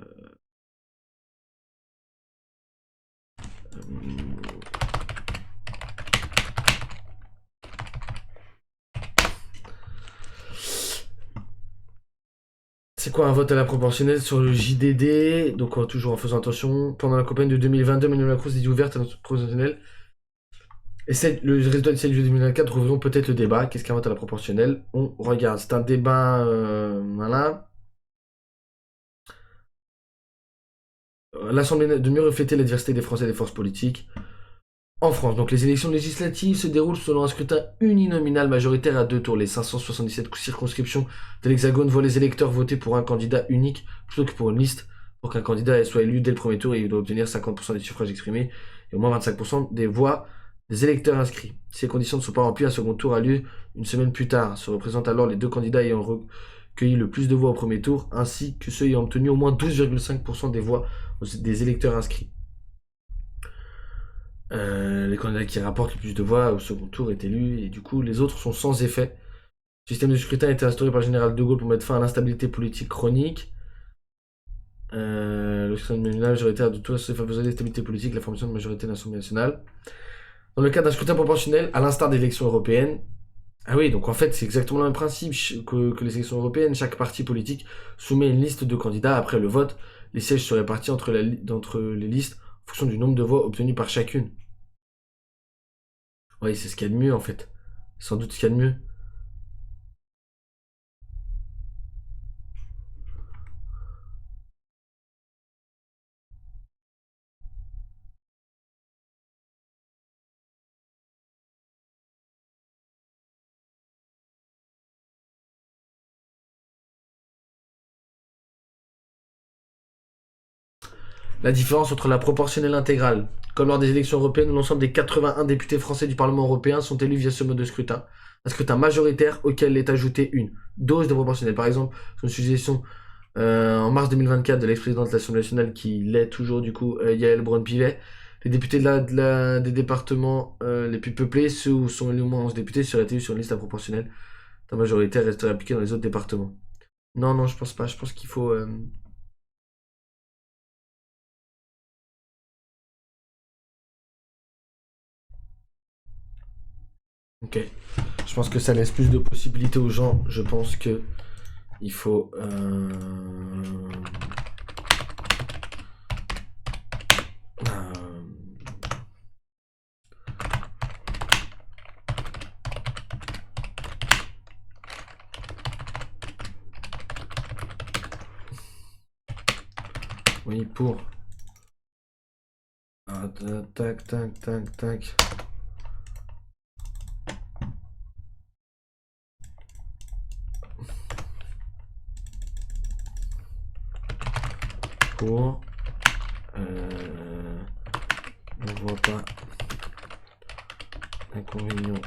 C'est quoi un vote à la proportionnelle sur le JDD? Donc toujours en faisant attention. Pendant la campagne de 2022, Emmanuel Macron s'est dit ouverte à notre proportionnelle. Et le résultat de celle de 2024 rouvriront peut-être le débat. Qu'est-ce qu'un vote à la proportionnelle? On regarde. C'est un débat. Voilà. L'Assemblée de mieux refléter la diversité des Français et des forces politiques. En France, donc les élections législatives se déroulent selon un scrutin uninominal majoritaire à 2 tours. Les 577 circonscriptions de l'Hexagone voient les électeurs voter pour un candidat unique plutôt que pour une liste. Pour qu'un candidat soit élu dès le premier tour, il doit obtenir 50% des suffrages exprimés et au moins 25% des voix des électeurs inscrits. Si les conditions ne sont pas remplies, un second tour a lieu une semaine plus tard. Se représentent alors les 2 candidats ayant recueilli le plus de voix au premier tour, ainsi que ceux ayant obtenu au moins 12,5% des voix des électeurs inscrits. Les candidats qui rapportent le plus de voix au second tour est élu, et du coup, les autres sont sans effet. Le système de scrutin a été instauré par le général de Gaulle pour mettre fin à l'instabilité politique chronique. Le scrutin majoritaire de tous fait favoriser la stabilité politique, la formation de majorité de l'Assemblée nationale. Dans le cas d'un scrutin proportionnel, à l'instar des élections européennes, ah oui, donc en fait, c'est exactement le même principe que les élections européennes. Chaque parti politique soumet une liste de candidats. Après le vote, les sièges seraient répartis entre les listes en fonction du nombre de voix obtenues par chacune. Oui, c'est ce qu'il y a de mieux en fait. Sans doute ce qu'il y a de mieux. La différence entre la proportionnelle intégrale, Comme lors des élections européennes où l'ensemble des 81 députés français du Parlement européen sont élus via ce mode de scrutin. Un scrutin majoritaire auquel est ajoutée une dose de proportionnel. Par exemple, sur une suggestion en mars 2024 de l'ex-président de l'Assemblée nationale, qui l'est toujours du coup, Yael Braun-Pivet, les députés des départements les plus peuplés, ceux où sont élus au moins 11 députés, seraient élus sur une liste à proportionnelle. La majoritaire resterait appliquée dans les autres départements. Non, non, je pense pas. Je pense qu'il faut... Ok. Je pense que ça laisse plus de possibilités aux gens. Je pense que il faut... Oui, pour... tac, tac, tac, tac. Pour... on voit pas d'inconvénient.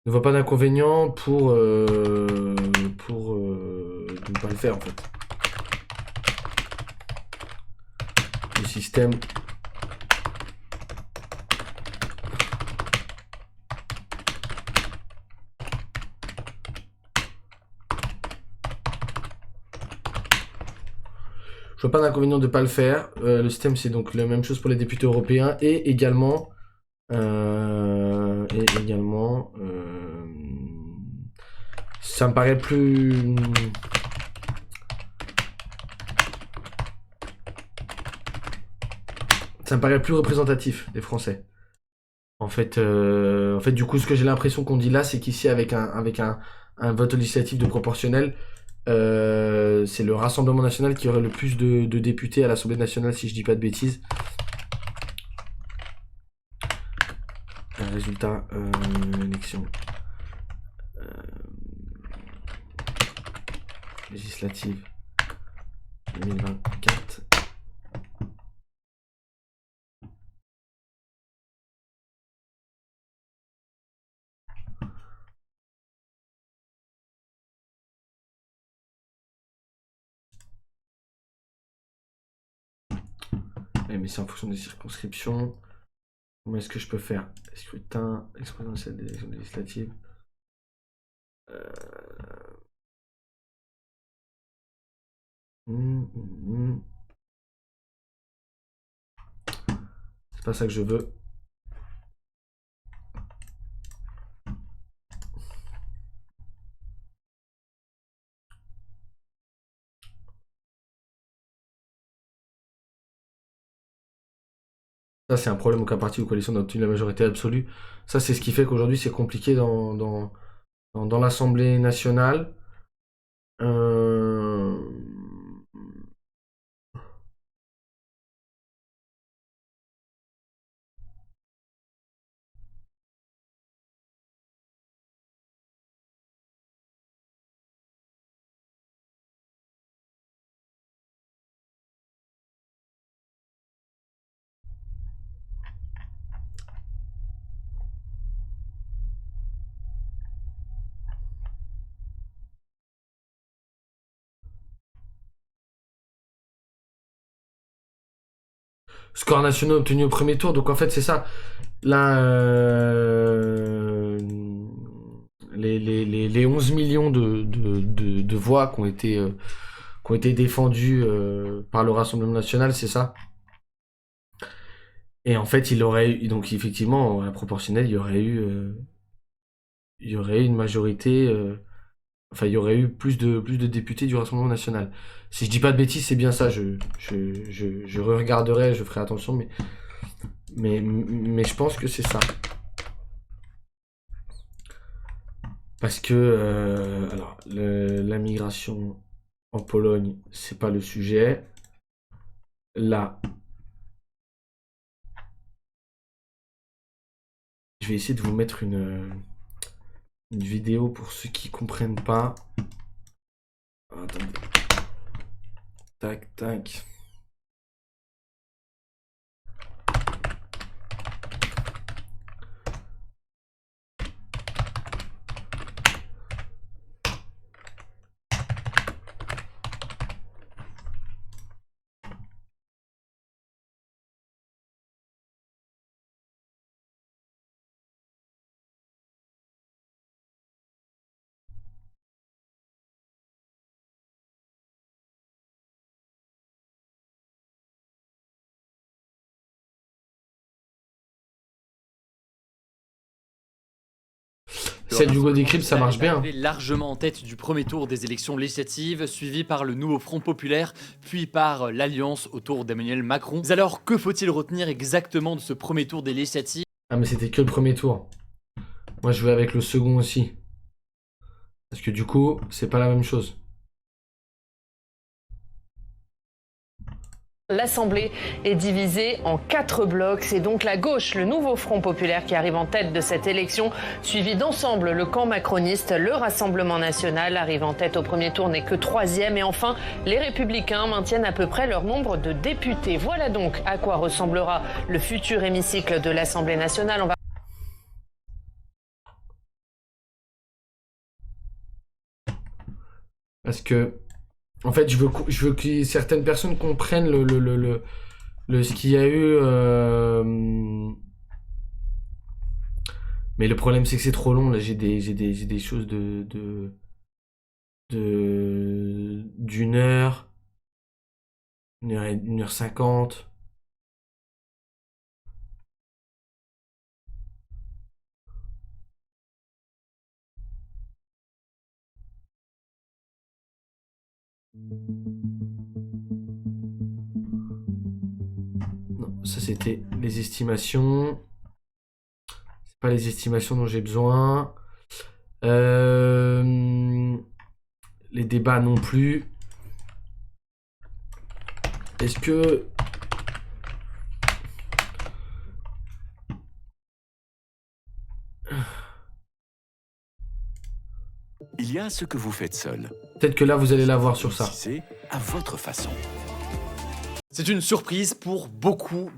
Ne voit pas d'inconvénient pour de ne pas le faire en fait. Le système je vois pas d'inconvénient de ne pas le faire. Le système c'est donc la même chose pour les députés européens et également ça me paraît plus représentatif des Français. En fait, du coup, ce que j'ai l'impression qu'on dit là, c'est qu'ici, avec un vote législatif de proportionnel, c'est le Rassemblement national qui aurait le plus de députés à l'Assemblée nationale, si je dis pas de bêtises. Résultat, élection législative 2024. Mais c'est en fonction des circonscriptions. Comment est-ce que je peux faire? Scrutin, exponentiel des élections législatives. C'est pas ça que je veux. Ça, c'est un problème aucun parti ou coalition n'a obtenu la majorité absolue. Ça, c'est ce qui fait qu'aujourd'hui, c'est compliqué dans l'Assemblée nationale. Scores nationaux obtenus au premier tour. Donc, en fait, c'est ça. Là, les 11 millions de voix qui ont été défendues par le Rassemblement national, c'est ça. Et en fait, il aurait eu, donc effectivement, à la proportionnelle, il y aurait eu une majorité, enfin, il y aurait eu plus de députés du Rassemblement national. Si je dis pas de bêtises, c'est bien ça. Je re-regarderai, je ferai attention, mais je pense que c'est ça. Parce que, alors, la migration en Pologne, c'est pas le sujet. Là, je vais essayer de vous mettre une vidéo pour ceux qui comprennent pas. Attendez. Tac, tac. Celle d'Hugo Décrypte, ça marche bien. Largement en tête du premier tour des élections législatives, suivi par le nouveau Front Populaire, puis par l'alliance autour d'Emmanuel Macron. Mais alors, que faut-il retenir exactement de ce premier tour des législatives? Ah mais c'était que le premier tour. Moi je vais avec le second aussi. Parce que du coup, c'est pas la même chose. L'Assemblée est divisée en 4 blocs. C'est donc la gauche, le nouveau Front Populaire, qui arrive en tête de cette élection, suivi d'ensemble le camp macroniste. Le Rassemblement National arrive en tête au premier tour, n'est que 3e. Et enfin, les Républicains maintiennent à peu près leur nombre de députés. Voilà donc à quoi ressemblera le futur hémicycle de l'Assemblée nationale. Parce que, en fait, je veux que certaines personnes comprennent ce qu'il y a eu. Mais le problème, c'est que c'est trop long. Là, j'ai des choses d'une heure, 1h50. Non, ça c'était les estimations. C'est pas les estimations dont j'ai besoin. Les débats non plus. Est-ce que... Il y a ce que vous faites seul. Peut-être que là vous allez l'avoir sur ça. C'est à votre façon. C'est une surprise pour beaucoup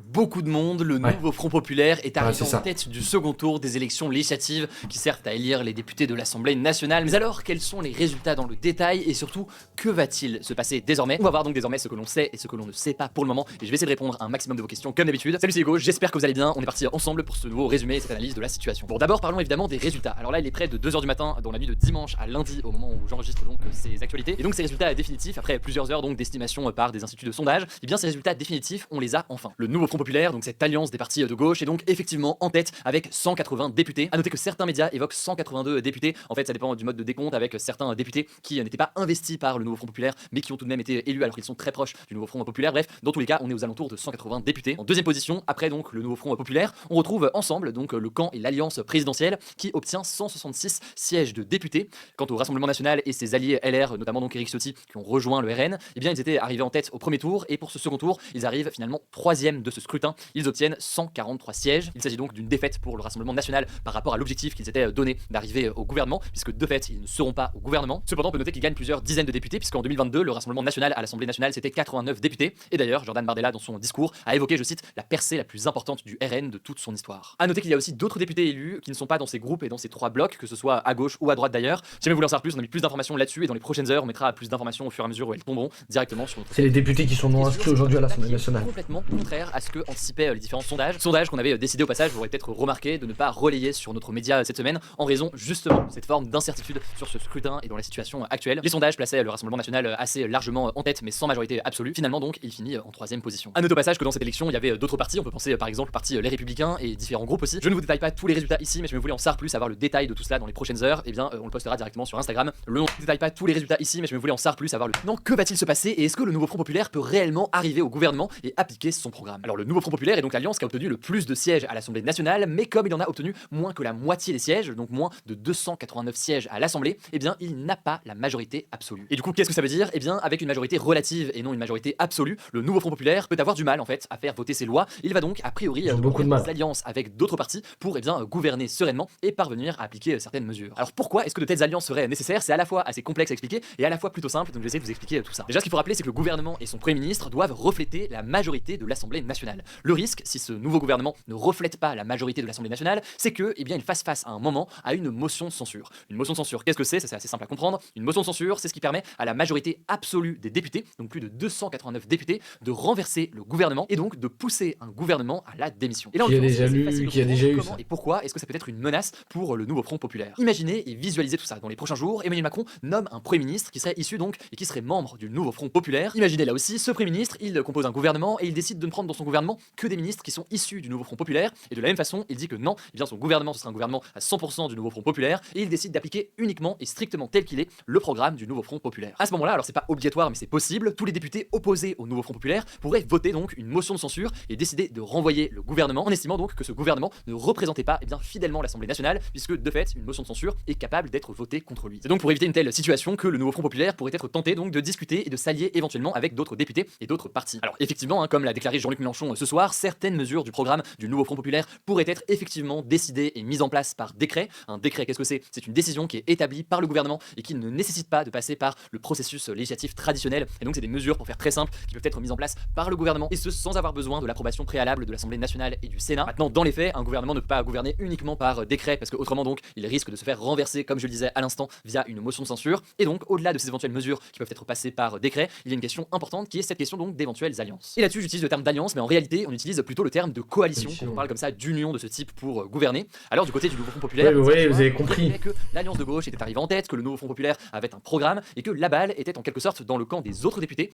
de monde. Le nouveau Front Populaire est arrivé en tête du second tour des élections législatives qui servent à élire les députés de l'Assemblée nationale. Mais alors, quels sont les résultats dans le détail et surtout, que va-t-il se passer désormais? On va voir donc désormais ce que l'on sait et ce que l'on ne sait pas pour le moment. Et je vais essayer de répondre à un maximum de vos questions comme d'habitude. Salut, c'est Hugo, j'espère que vous allez bien. On est parti ensemble pour ce nouveau résumé et cette analyse de la situation. Bon, d'abord, parlons évidemment des résultats. Alors là, il est près de 2h du matin dans la nuit de dimanche à lundi au moment où j'enregistre donc ces actualités. Et donc ces résultats définitifs, après plusieurs heures donc d'estimation par des instituts de sondage, et bien ces résultats définitifs, on les a enfin. Le nouveau Front Populaire, donc cette alliance des partis de gauche, est donc effectivement en tête avec 180 députés. A noter que certains médias évoquent 182 députés. En fait, ça dépend du mode de décompte avec certains députés qui n'étaient pas investis par le nouveau Front Populaire, mais qui ont tout de même été élus alors qu'ils sont très proches du nouveau Front Populaire. Bref, dans tous les cas, on est aux alentours de 180 députés. En deuxième position, après donc le nouveau Front Populaire, on retrouve ensemble donc le camp et l'alliance présidentielle qui obtient 166 sièges de députés. Quant au Rassemblement National et ses alliés LR, notamment donc Éric Ciotti, qui ont rejoint le RN, eh bien ils étaient arrivés en tête au premier tour et pour ce second tour, ils arrivent finalement 3e de ce scrutin. Ils obtiennent 143 sièges. Il s'agit donc d'une défaite pour le Rassemblement National par rapport à l'objectif qu'ils s'étaient donné d'arriver au gouvernement, puisque de fait, ils ne seront pas au gouvernement. Cependant, on peut noter qu'ils gagnent plusieurs dizaines de députés, puisqu'en 2022, le Rassemblement National à l'Assemblée nationale, c'était 89 députés. Et d'ailleurs, Jordan Bardella, dans son discours, a évoqué, je cite, la percée la plus importante du RN de toute son histoire. A noter qu'il y a aussi d'autres députés élus qui ne sont pas dans ces groupes et dans ces trois blocs, que ce soit à gauche ou à droite d'ailleurs. Si jamais vous voulez en savoir plus, on a mis plus d'informations là-dessus et dans les prochaines heures, on mettra plus d'informations au fur et à mesure où elles tomberont directement sur notre... C'est les députés qui sont non inscrits aujourd'hui à l'Assemblée nationale. Complètement contraire à ce que anticipaient les différents sondages qu'on avait décidé au passage, vous l'aurez peut-être remarqué, de ne pas relayer sur notre média cette semaine en raison justement de cette forme d'incertitude sur ce scrutin et dans la situation actuelle. Les sondages plaçaient le Rassemblement National assez largement en tête mais sans majorité absolue. Finalement donc il finit en 3e position. A noter au passage que dans cette élection il y avait d'autres partis, on peut penser par exemple au parti Les Républicains et différents groupes aussi. Je ne vous détaille pas tous les résultats ici, mais si vous voulez en savoir plus, avoir le détail de tout cela dans les prochaines heures, et bien on le postera directement sur Instagram. Je ne détaille pas tous les résultats ici, mais si vous voulez en savoir plus, avoir le... Non, que va-t-il se passer et est-ce que le nouveau Front Populaire peut réellement arriver au gouvernement et appliquer son programme? Alors le nouveau Front Populaire est donc l'alliance qui a obtenu le plus de sièges à l'Assemblée nationale, mais comme il en a obtenu moins que la moitié des sièges, donc moins de 289 sièges à l'Assemblée, eh bien il n'a pas la majorité absolue. Et du coup, qu'est-ce que ça veut dire? Eh bien, avec une majorité relative et non une majorité absolue, le nouveau Front Populaire peut avoir du mal en fait à faire voter ses lois. Il va donc a priori beaucoup de mal. Des alliances avec d'autres partis pour gouverner sereinement et parvenir à appliquer certaines mesures. Alors pourquoi est-ce que de telles alliances seraient nécessaires? C'est à la fois assez complexe à expliquer et à la fois plutôt simple, donc je vais essayer de vous expliquer tout ça. Déjà, ce qu'il faut rappeler, c'est que le gouvernement et son Premier ministre doivent refléter la majorité de l'Assemblée nationale. Le risque, si ce nouveau gouvernement ne reflète pas la majorité de l'Assemblée nationale, c'est que, eh bien, il fasse face à un moment à une motion de censure. Une motion de censure, qu'est-ce que c'est? Ça, c'est assez simple à comprendre. Une motion de censure, c'est ce qui permet à la majorité absolue des députés, donc plus de 289 députés, de renverser le gouvernement et donc de pousser un gouvernement à la démission. Et là, qui a déjà eu comment et pourquoi est-ce que ça peut être une menace pour le nouveau Front Populaire? Imaginez et visualisez tout ça. Dans les prochains jours, Emmanuel Macron nomme un Premier ministre qui serait issu donc et qui serait membre du nouveau Front Populaire. Imaginez là aussi, ce Premier ministre, il il compose un gouvernement et il décide de ne prendre dans son gouvernement que des ministres qui sont issus du nouveau Front populaire. Et de la même façon, il dit que non, eh bien son gouvernement, ce sera un gouvernement à 100% du nouveau Front populaire, et il décide d'appliquer uniquement et strictement tel qu'il est le programme du nouveau Front populaire. À ce moment-là, alors c'est pas obligatoire, mais c'est possible, tous les députés opposés au nouveau Front populaire pourraient voter donc une motion de censure et décider de renvoyer le gouvernement, en estimant donc que ce gouvernement ne représentait pas bien fidèlement l'Assemblée nationale, puisque de fait, une motion de censure est capable d'être votée contre lui. C'est donc pour éviter une telle situation que le nouveau Front populaire pourrait être tenté donc de discuter et de s'allier éventuellement avec d'autres députés et d'autres partis. Alors effectivement, comme l'a déclaré Jean-Luc Mélenchon ce soir, certaines mesures du programme du nouveau Front populaire pourraient être effectivement décidées et mises en place par décret. Un décret, qu'est-ce que c'est? C'est une décision qui est établie par le gouvernement et qui ne nécessite pas de passer par le processus législatif traditionnel. Et donc c'est des mesures, pour faire très simple, qui peuvent être mises en place par le gouvernement, et ce sans avoir besoin de l'approbation préalable de l'Assemblée nationale et du Sénat. Maintenant, dans les faits, un gouvernement ne peut pas gouverner uniquement par décret, parce que autrement donc, il risque de se faire renverser, comme je le disais à l'instant, via une motion de censure. Et donc, au-delà de ces éventuelles mesures qui peuvent être passées par décret, il y a une question importante qui est cette question donc d'éventuelles alliances. Et là-dessus, j'utilise le terme d'alliance, mais en réalité, on utilise plutôt le terme de coalition quand on parle comme ça d'union de ce type pour gouverner. Alors du côté du nouveau Front populaire, vous avez compris que l'alliance de gauche était arrivée en tête, que le nouveau Front populaire avait un programme et que la balle était en quelque sorte dans le camp des autres députés.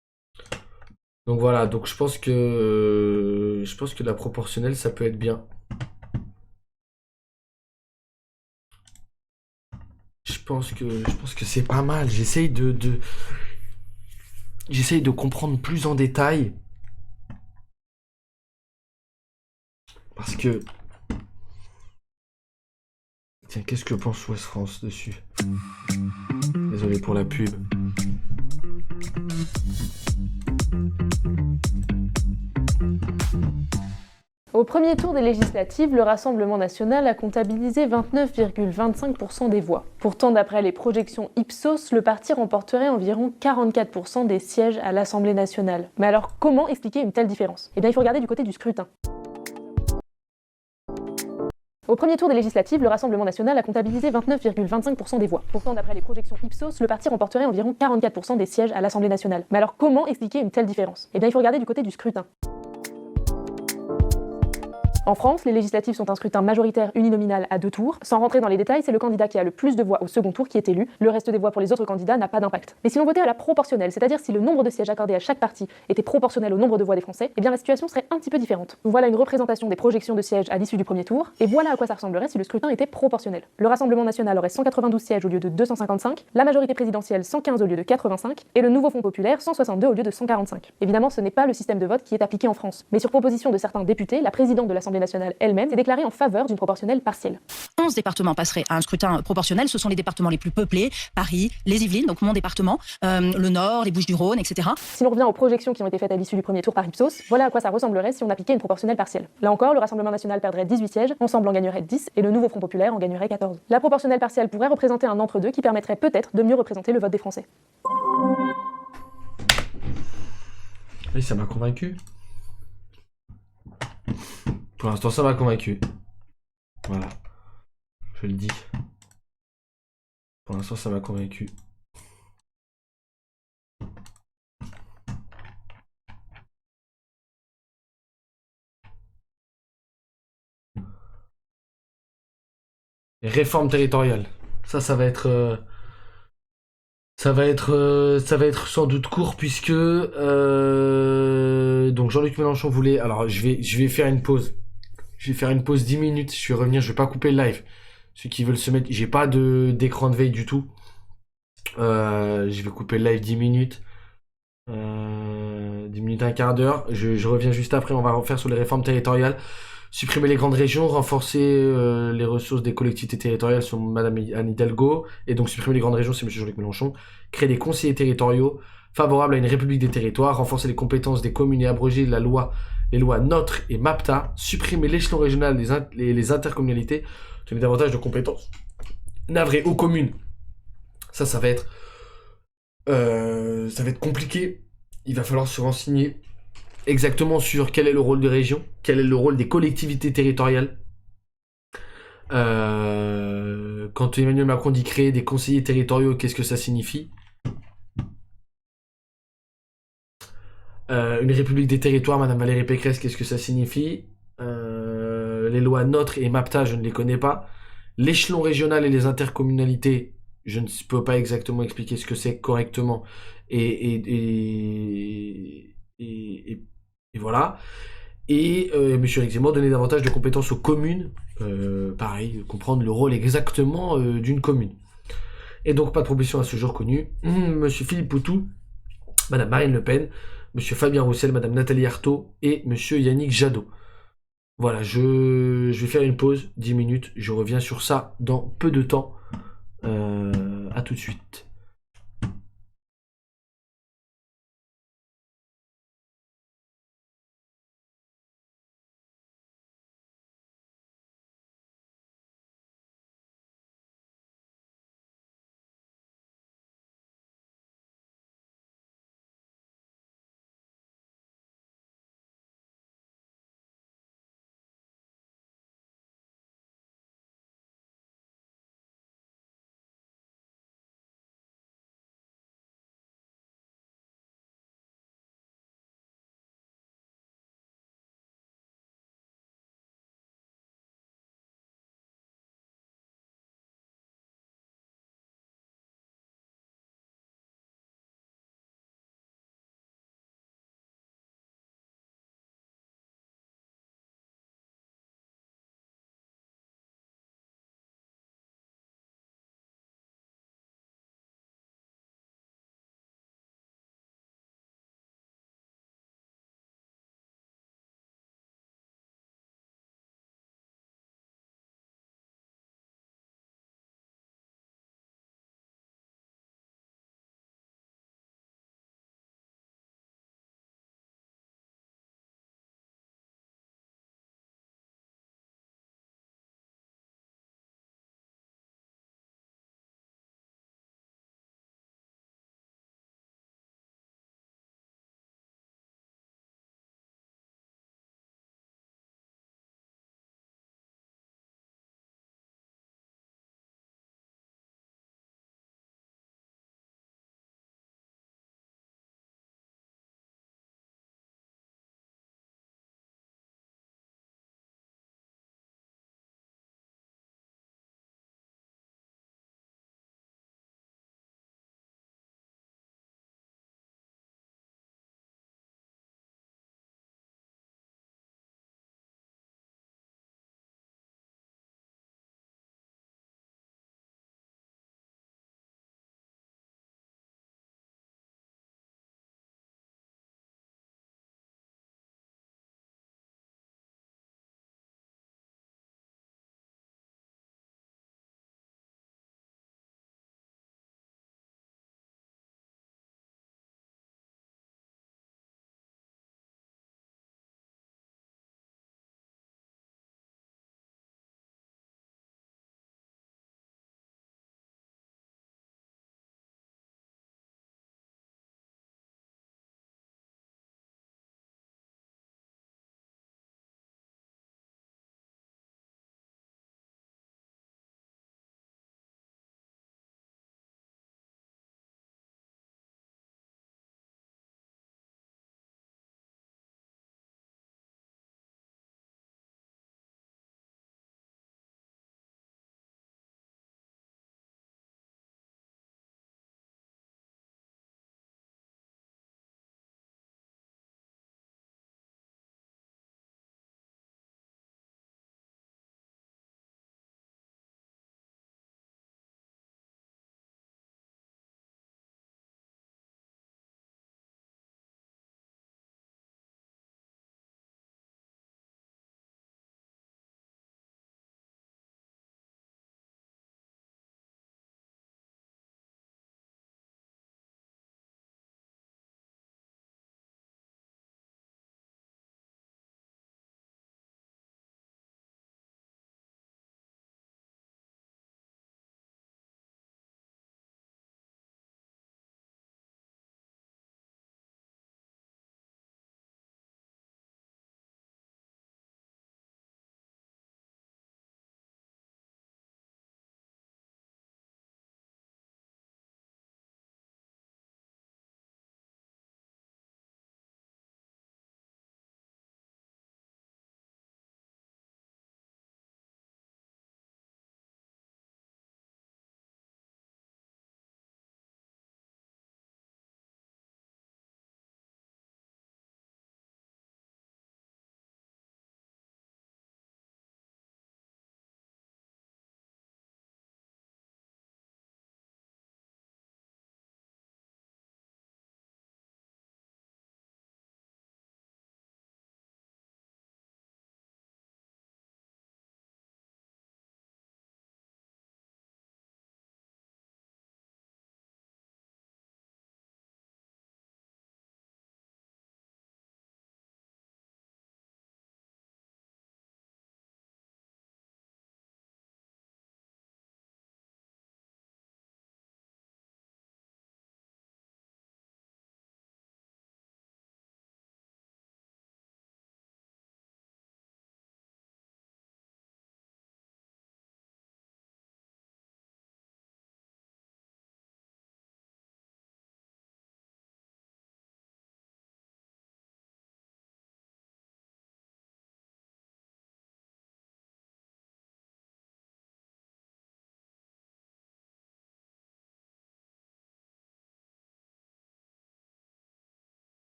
Donc voilà, donc je pense que la proportionnelle ça peut être bien. Je pense que c'est pas mal. J'essaye de comprendre plus en détail. Parce que... Tiens, qu'est-ce que pense Ouest France dessus? Désolé pour la pub. Au premier tour des législatives, le Rassemblement national a comptabilisé 29,25% des voix. Pourtant, d'après les projections Ipsos, le parti remporterait environ 44% des sièges à l'Assemblée nationale. Mais alors, comment expliquer une telle différence? Eh bien, il faut regarder du côté du scrutin. Au premier tour des législatives, le Rassemblement national a comptabilisé 29,25% des voix. Pourtant, d'après les projections Ipsos, le parti remporterait environ 44% des sièges à l'Assemblée nationale. Mais alors, comment expliquer une telle différence? Eh bien, il faut regarder du côté du scrutin. En France, les législatives sont un scrutin majoritaire uninominal à 2 tours. Sans rentrer dans les détails, c'est le candidat qui a le plus de voix au second tour qui est élu. Le reste des voix pour les autres candidats n'a pas d'impact. Mais si l'on votait à la proportionnelle, c'est-à-dire si le nombre de sièges accordés à chaque parti était proportionnel au nombre de voix des Français, eh bien la situation serait un petit peu différente. Voilà une représentation des projections de sièges à l'issue du premier tour, et voilà à quoi ça ressemblerait si le scrutin était proportionnel. Le Rassemblement national aurait 192 sièges au lieu de 255, la majorité présidentielle 115 au lieu de 85, et le nouveau Front populaire 162 au lieu de 145. Évidemment, ce n'est pas le système de vote qui est appliqué en France. Mais sur proposition de certains députés, la présidente de l'Assemblée nationale elle-même déclaré en faveur d'une proportionnelle partielle. 11 départements passeraient à un scrutin proportionnel. Ce sont les départements les plus peuplés, Paris, les Yvelines, donc mon département, le Nord, les Bouches-du-Rhône, etc. Si l'on revient aux projections qui ont été faites à l'issue du premier tour par Ipsos, voilà à quoi ça ressemblerait si on appliquait une proportionnelle partielle. Là encore, le Rassemblement national perdrait 18 sièges, Ensemble en gagnerait 10 et le nouveau Front populaire en gagnerait 14. La proportionnelle partielle pourrait représenter un entre-deux qui permettrait peut-être de mieux représenter le vote des Français. Oui, ça m'a convaincu. Pour l'instant, ça m'a convaincu. Voilà. Je le dis. Pour l'instant, ça m'a convaincu. Les réformes territoriales. Ça va être... Ça va être sans doute court puisque... donc Jean-Luc Mélenchon voulait... Alors, je vais faire une pause. Je vais faire une pause 10 minutes, je vais revenir, je vais pas couper le live. Ceux qui veulent se mettre... J'ai pas d'écran de veille du tout. Je vais couper le live 10 minutes. 10 minutes, un quart d'heure. Je reviens juste après, on va refaire sur les réformes territoriales. Supprimer les grandes régions, renforcer les ressources des collectivités territoriales sur Madame Anne Hidalgo. Et donc supprimer les grandes régions, c'est M. Jean-Luc Mélenchon. Créer des conseillers territoriaux favorables à une république des territoires. Renforcer les compétences des communes et abroger les lois NOTRe et MAPTA. Supprimer l'échelon régional, les intercommunalités. Donner davantage de compétences navrées aux communes. Ça va être compliqué. Il va falloir se renseigner exactement sur quel est le rôle des régions, quel est le rôle des collectivités territoriales. Quand Emmanuel Macron dit créer des conseillers territoriaux, qu'est-ce que ça signifie? Une république des territoires, Madame Valérie Pécresse, qu'est-ce que ça signifie? Les lois NOTRe et MAPTA, je ne les connais pas. L'échelon régional et les intercommunalités, je ne peux pas exactement expliquer ce que c'est correctement. Et et voilà. Et M. Éric Zemmour donner davantage de compétences aux communes, pareil, comprendre le rôle exactement d'une commune. Et donc pas de proposition à ce jour connue. M. Philippe Poutou, Mme Marine Le Pen, M. Fabien Roussel, Mme Nathalie Arthaud et M. Yannick Jadot. Voilà, je vais faire une pause, 10 minutes, je reviens sur ça dans peu de temps. À tout de suite.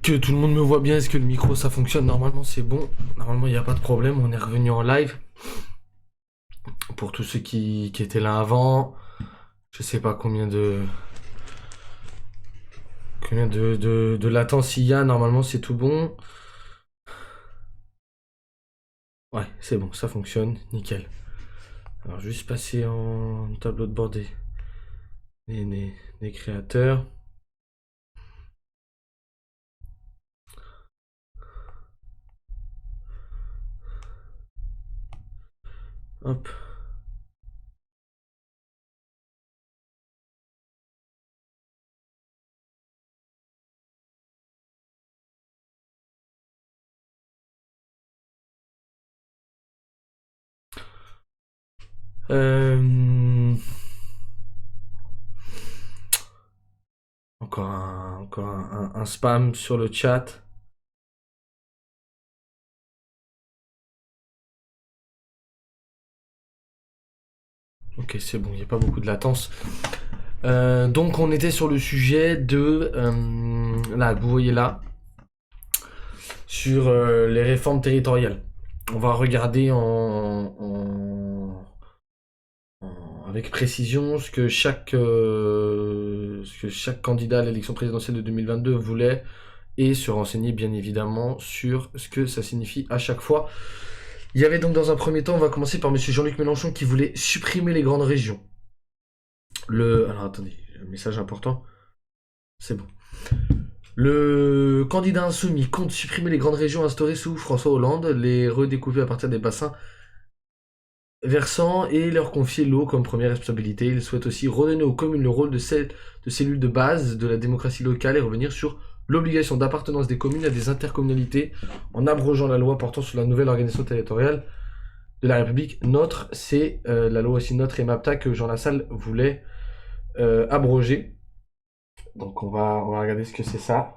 que tout le monde me voit bien. Est-ce que le micro ça fonctionne? Normalement c'est bon. Normalement il n'y a pas de problème. On est revenu en live. Pour tous ceux qui étaient là avant. Je sais pas combien de latence il y a. Normalement c'est tout bon. Ouais, c'est bon, ça fonctionne. Nickel. Alors juste passer en tableau de bord des créateurs. Hop. Encore un spam sur le chat. Ok, c'est bon, il n'y a pas beaucoup de latence. Donc on était sur le sujet de... là, vous voyez là. Sur les réformes territoriales. On va regarder avec précision ce que chaque candidat à l'élection présidentielle de 2022 voulait et se renseigner bien évidemment sur ce que ça signifie à chaque fois. Il y avait donc dans un premier temps, on va commencer par monsieur Jean-Luc Mélenchon qui voulait supprimer les grandes régions. Alors attendez, un message important. C'est bon. Le candidat insoumis compte supprimer les grandes régions instaurées sous François Hollande, les redécouper à partir des bassins versants et leur confier l'eau comme première responsabilité. Il souhaite aussi redonner aux communes le rôle de cellules de base de la démocratie locale et revenir sur l'obligation d'appartenance des communes à des intercommunalités en abrogeant la loi portant sur la nouvelle organisation territoriale de la République. Notre, c'est la loi aussi Notre et MAPTA que Jean Lassalle voulait abroger. Donc on va regarder ce que c'est ça.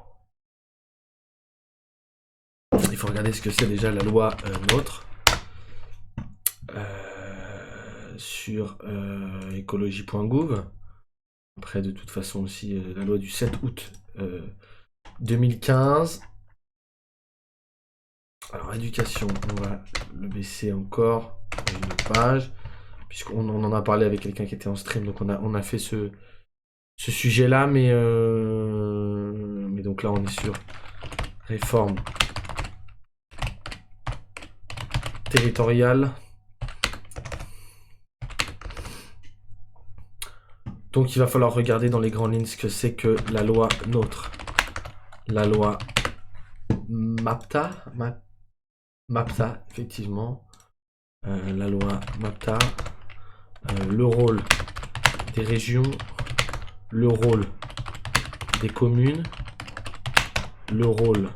Il faut regarder ce que c'est déjà la loi Notre sur écologie.gouv. Après de toute façon aussi la loi du 7 août 2015. Alors éducation, on va le baisser encore une page puisqu'on en a parlé avec quelqu'un qui était en stream, donc on a fait ce sujet-là, mais donc là on est sur réforme territoriale. Donc il va falloir regarder dans les grandes lignes ce que c'est que la loi Notre, la loi MAPTA, effectivement, la loi MAPTA, le rôle des régions, le rôle des communes, le rôle,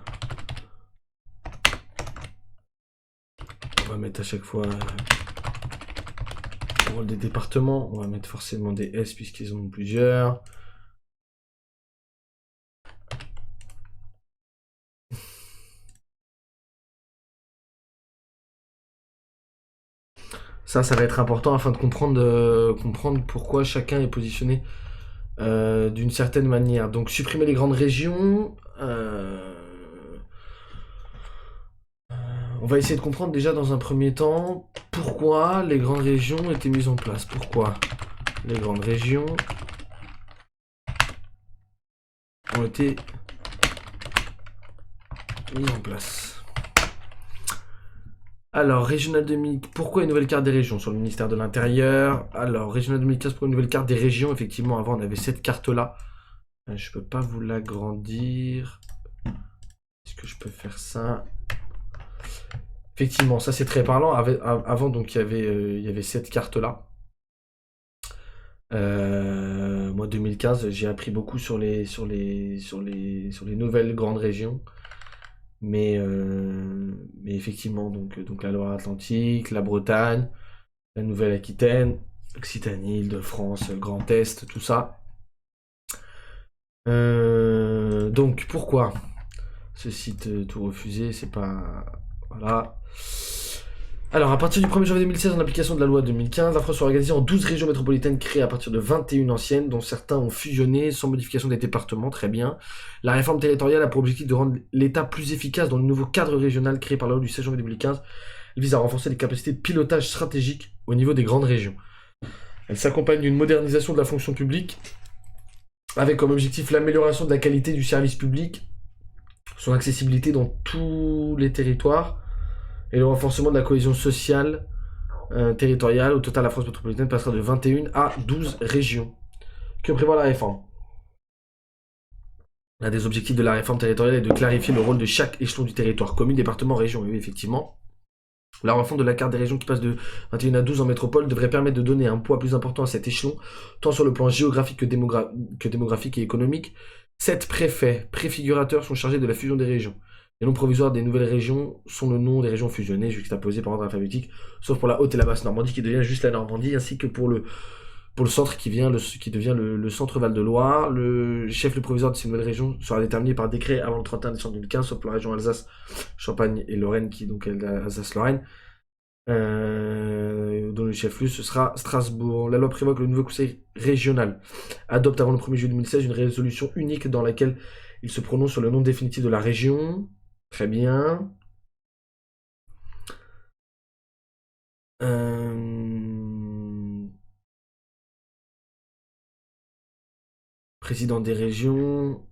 on va mettre à chaque fois le rôle des départements, on va mettre forcément des S puisqu'ils en ont plusieurs. Ça va être important afin de comprendre pourquoi chacun est positionné d'une certaine manière. Donc supprimer les grandes régions. On va essayer de comprendre déjà dans un premier temps pourquoi les grandes régions étaient mises en place. Pourquoi les grandes régions ont été mises en place. Alors, Régional 2000, pourquoi une nouvelle carte des régions sur le ministère de l'Intérieur? Alors, Régional 2015, pour une nouvelle carte des régions, effectivement, avant on avait cette carte-là. Je peux pas vous l'agrandir. Est-ce que je peux faire ça? Effectivement, ça c'est très parlant. Avant, donc, il y avait cette carte-là. Moi, 2015, j'ai appris beaucoup sur les nouvelles grandes régions. Mais effectivement, donc la Loire-Atlantique, la Bretagne, la Nouvelle-Aquitaine, Occitanie, Île-de-France, Grand Est, tout ça. Donc pourquoi ce site tout refusé? C'est pas... Voilà. Alors, à partir du 1er janvier 2016, en application de la loi 2015, la France sera organisée en 12 régions métropolitaines créées à partir de 21 anciennes, dont certains ont fusionné sans modification des départements, très bien. La réforme territoriale a pour objectif de rendre l'État plus efficace dans le nouveau cadre régional créé par la loi du 16 janvier 2015. Elle vise à renforcer les capacités de pilotage stratégique au niveau des grandes régions. Elle s'accompagne d'une modernisation de la fonction publique, avec comme objectif l'amélioration de la qualité du service public, son accessibilité dans tous les territoires, et le renforcement de la cohésion sociale territoriale. Au total, la France métropolitaine passera de 21 à 12 régions. Que prévoit la réforme? L'un des objectifs de la réforme territoriale est de clarifier le rôle de chaque échelon du territoire, commune, département, région. Et oui, effectivement, la refonte de la carte des régions qui passe de 21 à 12 en métropole devrait permettre de donner un poids plus important à cet échelon, tant sur le plan géographique que démographique et économique. 7 préfets, préfigurateurs sont chargés de la fusion des régions. Les noms provisoires des nouvelles régions sont le nom des régions fusionnées, juxtaposées par ordre alphabétique, sauf pour la Haute et la Basse Normandie qui devient juste la Normandie, ainsi que pour le centre qui devient le centre Val-de-Loire. Le chef provisoire de ces nouvelles régions sera déterminé par décret avant le 31 décembre 2015, sauf pour la région Alsace, Champagne et Lorraine, qui donc est Alsace-Lorraine, dont le chef-lieu ce sera Strasbourg. La loi prévoit que le nouveau conseil régional adopte avant le 1er juillet 2016 une résolution unique dans laquelle il se prononce sur le nom définitif de la région. Très bien. Président des régions.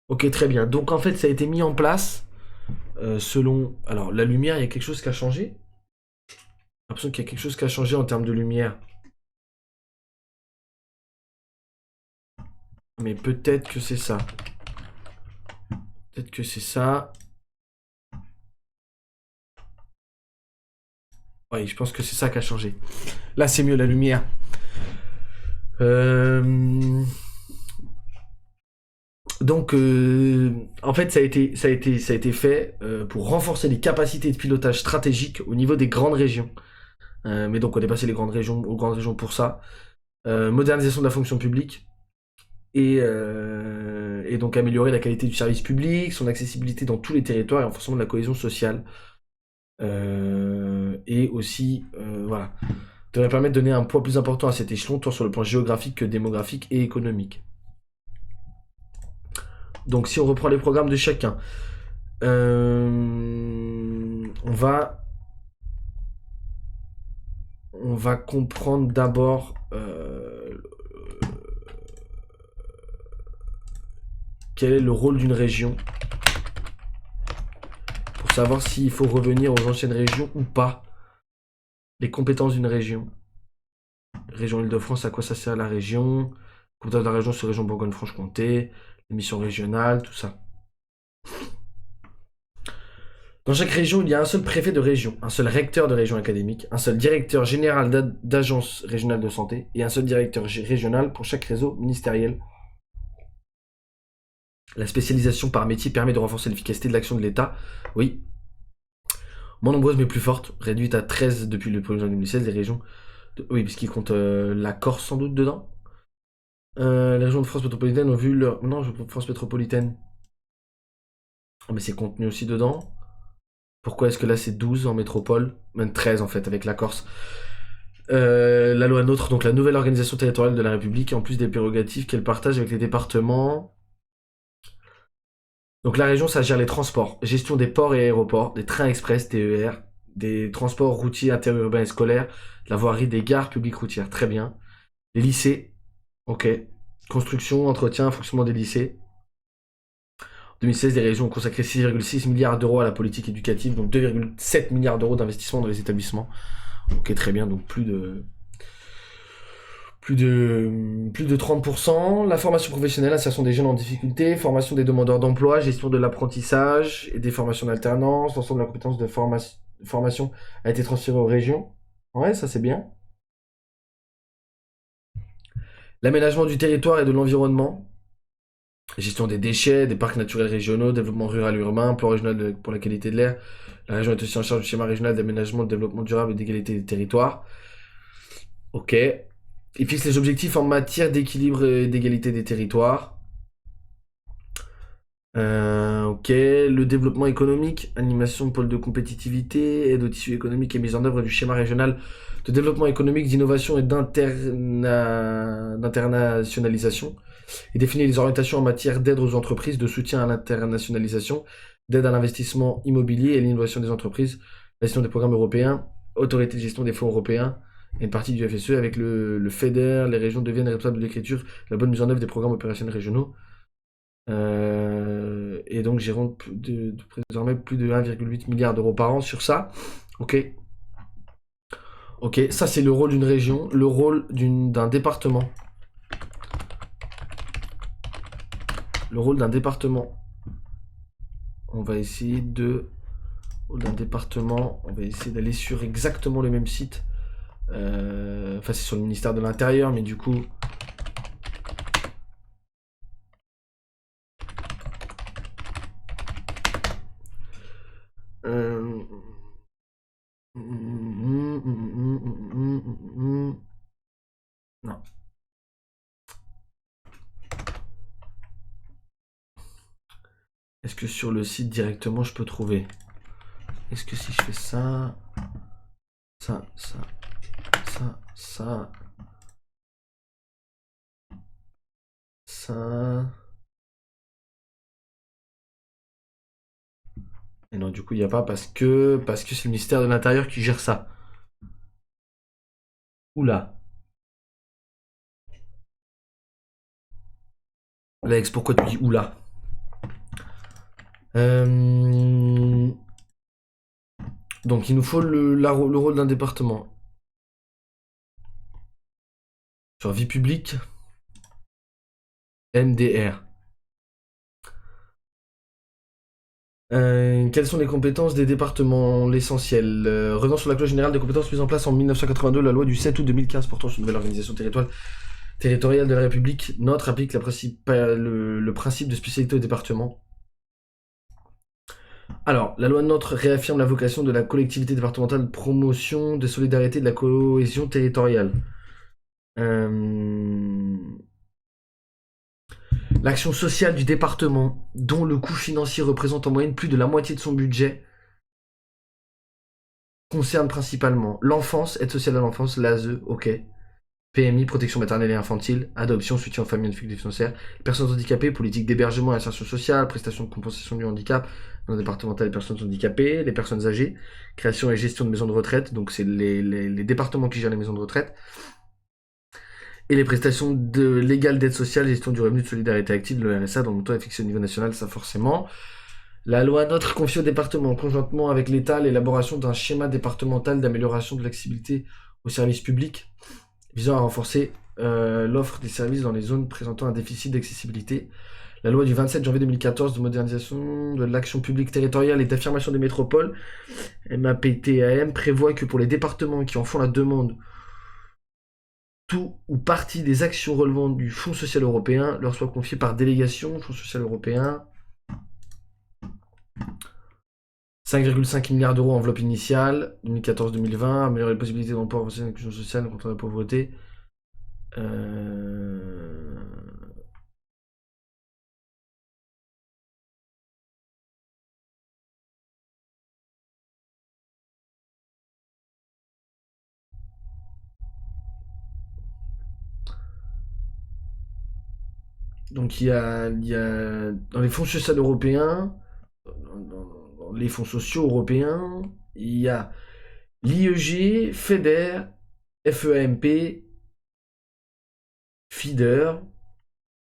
Ok, très bien. Donc en fait, ça a été mis en place selon... Alors, la lumière, il y a quelque chose qui a changé. J'ai l'impression qu'il y a quelque chose qui a changé en termes de lumière. Mais peut-être que c'est ça. Peut-être que c'est ça. Oui, je pense que c'est ça qui a changé. Là, c'est mieux la lumière. Donc, en fait, ça a été fait pour renforcer les capacités de pilotage stratégique au niveau des grandes régions. Mais donc, on est passé aux grandes régions pour ça. Modernisation de la fonction publique. Et donc améliorer la qualité du service public, son accessibilité dans tous les territoires et renforcement de la cohésion sociale. Et aussi, voilà, devrait permettre de donner un poids plus important à cet échelon, tant sur le plan géographique que démographique et économique. Donc si on reprend les programmes de chacun, on va comprendre d'abord quel est le rôle d'une région, pour savoir s'il faut revenir aux anciennes régions ou pas. Les compétences d'une région. Région Île-de-France, à quoi ça sert la région? Compétences de la région sur région Bourgogne-Franche-Comté, les missions régionales, tout ça. Dans chaque région, il y a un seul préfet de région, un seul recteur de région académique, un seul directeur général d'agence régionale de santé et un seul directeur régional pour chaque réseau ministériel. La spécialisation par métier permet de renforcer l'efficacité de l'action de l'État. Oui. Moins nombreuses mais plus fortes, réduite à 13 depuis le 1er janvier 2016, les régions... Oui, puisqu'ils comptent la Corse sans doute dedans. Les régions de France métropolitaine ont vu leur... Non, France métropolitaine. Oh, mais c'est contenu aussi dedans. Pourquoi est-ce que là c'est 12 en métropole? Même 13 en fait, avec la Corse. La loi NOTRe, donc la nouvelle organisation territoriale de la République, en plus des prérogatives qu'elle partage avec les départements... Donc la région, ça gère les transports, gestion des ports et aéroports, des trains express, TER, des transports routiers interurbains et scolaires, de la voirie, des gares publiques routières, très bien. Les lycées, ok. Construction, entretien, fonctionnement des lycées. En 2016, les régions ont consacré 6,6 milliards d'euros à la politique éducative, donc 2,7 milliards d'euros d'investissement dans les établissements. Ok, très bien, donc plus de 30%. La formation professionnelle, insertion des jeunes en difficulté, formation des demandeurs d'emploi, gestion de l'apprentissage et des formations d'alternance, l'ensemble de la compétence de formation a été transféré aux régions. Ouais, ça c'est bien. L'aménagement du territoire et de l'environnement, gestion des déchets, des parcs naturels régionaux, développement rural et urbain, plan régional pour la qualité de l'air. La région est aussi en charge du schéma régional d'aménagement, de développement durable et d'égalité des territoires. Ok. Il fixe les objectifs en matière d'équilibre et d'égalité des territoires. Ok, le développement économique, animation de pôle de compétitivité, aide au tissu économique et mise en œuvre du schéma régional de développement économique, d'innovation et d'internationalisation. Il définit les orientations en matière d'aide aux entreprises, de soutien à l'internationalisation, d'aide à l'investissement immobilier et l'innovation des entreprises, la gestion des programmes européens, autorité de gestion des fonds européens, et une partie du FSE avec le FEDER, les régions deviennent responsables de l'écriture, la bonne mise en œuvre des programmes opérationnels régionaux. Et donc gérons désormais plus de 1,8 milliard d'euros par an sur ça. Ok. Ok, ça c'est le rôle d'une région, le rôle d'un département. Le rôle d'un département. On va essayer d'un département, on va essayer d'aller sur exactement le même site. Enfin, c'est sur le ministère de l'Intérieur, mais du coup... Non. Est-ce que sur le site directement je peux trouver? Est-ce que si je fais ça, ça, et non, du coup il n'y a pas parce que c'est le ministère de l'Intérieur qui gère ça. Oula. Alex, pourquoi tu dis oula? Donc il nous faut le rôle d'un département. Sur vie publique, MDR. Quelles sont les compétences des départements? L'essentiel. Revenant sur la clause générale des compétences mise en place en 1982, la loi du 7 août 2015 portant sur une nouvelle organisation territoriale de la République, notre applique le principe de spécialité au département. Alors, la loi NOTRe réaffirme la vocation de la collectivité départementale de promotion de solidarité et de la cohésion territoriale. L'action sociale du département, dont le coût financier représente en moyenne plus de la moitié de son budget, concerne principalement l'enfance, aide sociale à l'enfance, l'ASE, ok, PMI, protection maternelle et infantile, adoption, soutien aux familles en difficulté financière, personnes handicapées, politique d'hébergement et insertion sociale, prestations de compensation du handicap, dans départemental des personnes handicapées, les personnes âgées, création et gestion de maisons de retraite, donc c'est les départements qui gèrent les maisons de retraite, et les prestations légales d'aide sociale, gestion du revenu de solidarité active, le RSA, dont le montant est fixé au niveau national, ça forcément. La loi NOTRe confie au département, conjointement avec l'État, l'élaboration d'un schéma départemental d'amélioration de l'accessibilité aux services publics, visant à renforcer l'offre des services dans les zones présentant un déficit d'accessibilité. La loi du 27 janvier 2014 de modernisation de l'action publique territoriale et d'affirmation des métropoles, MAPTAM, prévoit que pour les départements qui en font la demande, tout ou partie des actions relevant du Fonds social européen leur soit confiée par délégation, Fonds social européen. 5,5 milliards d'euros enveloppe initiale, 2014-2020, améliorer les possibilités d'emploi, renforcer l'inclusion sociale contre la pauvreté. Donc il y a dans les fonds sociaux européens, dans les fonds sociaux européens, il y a l'IEG, FEDER, FEAMP, FIDER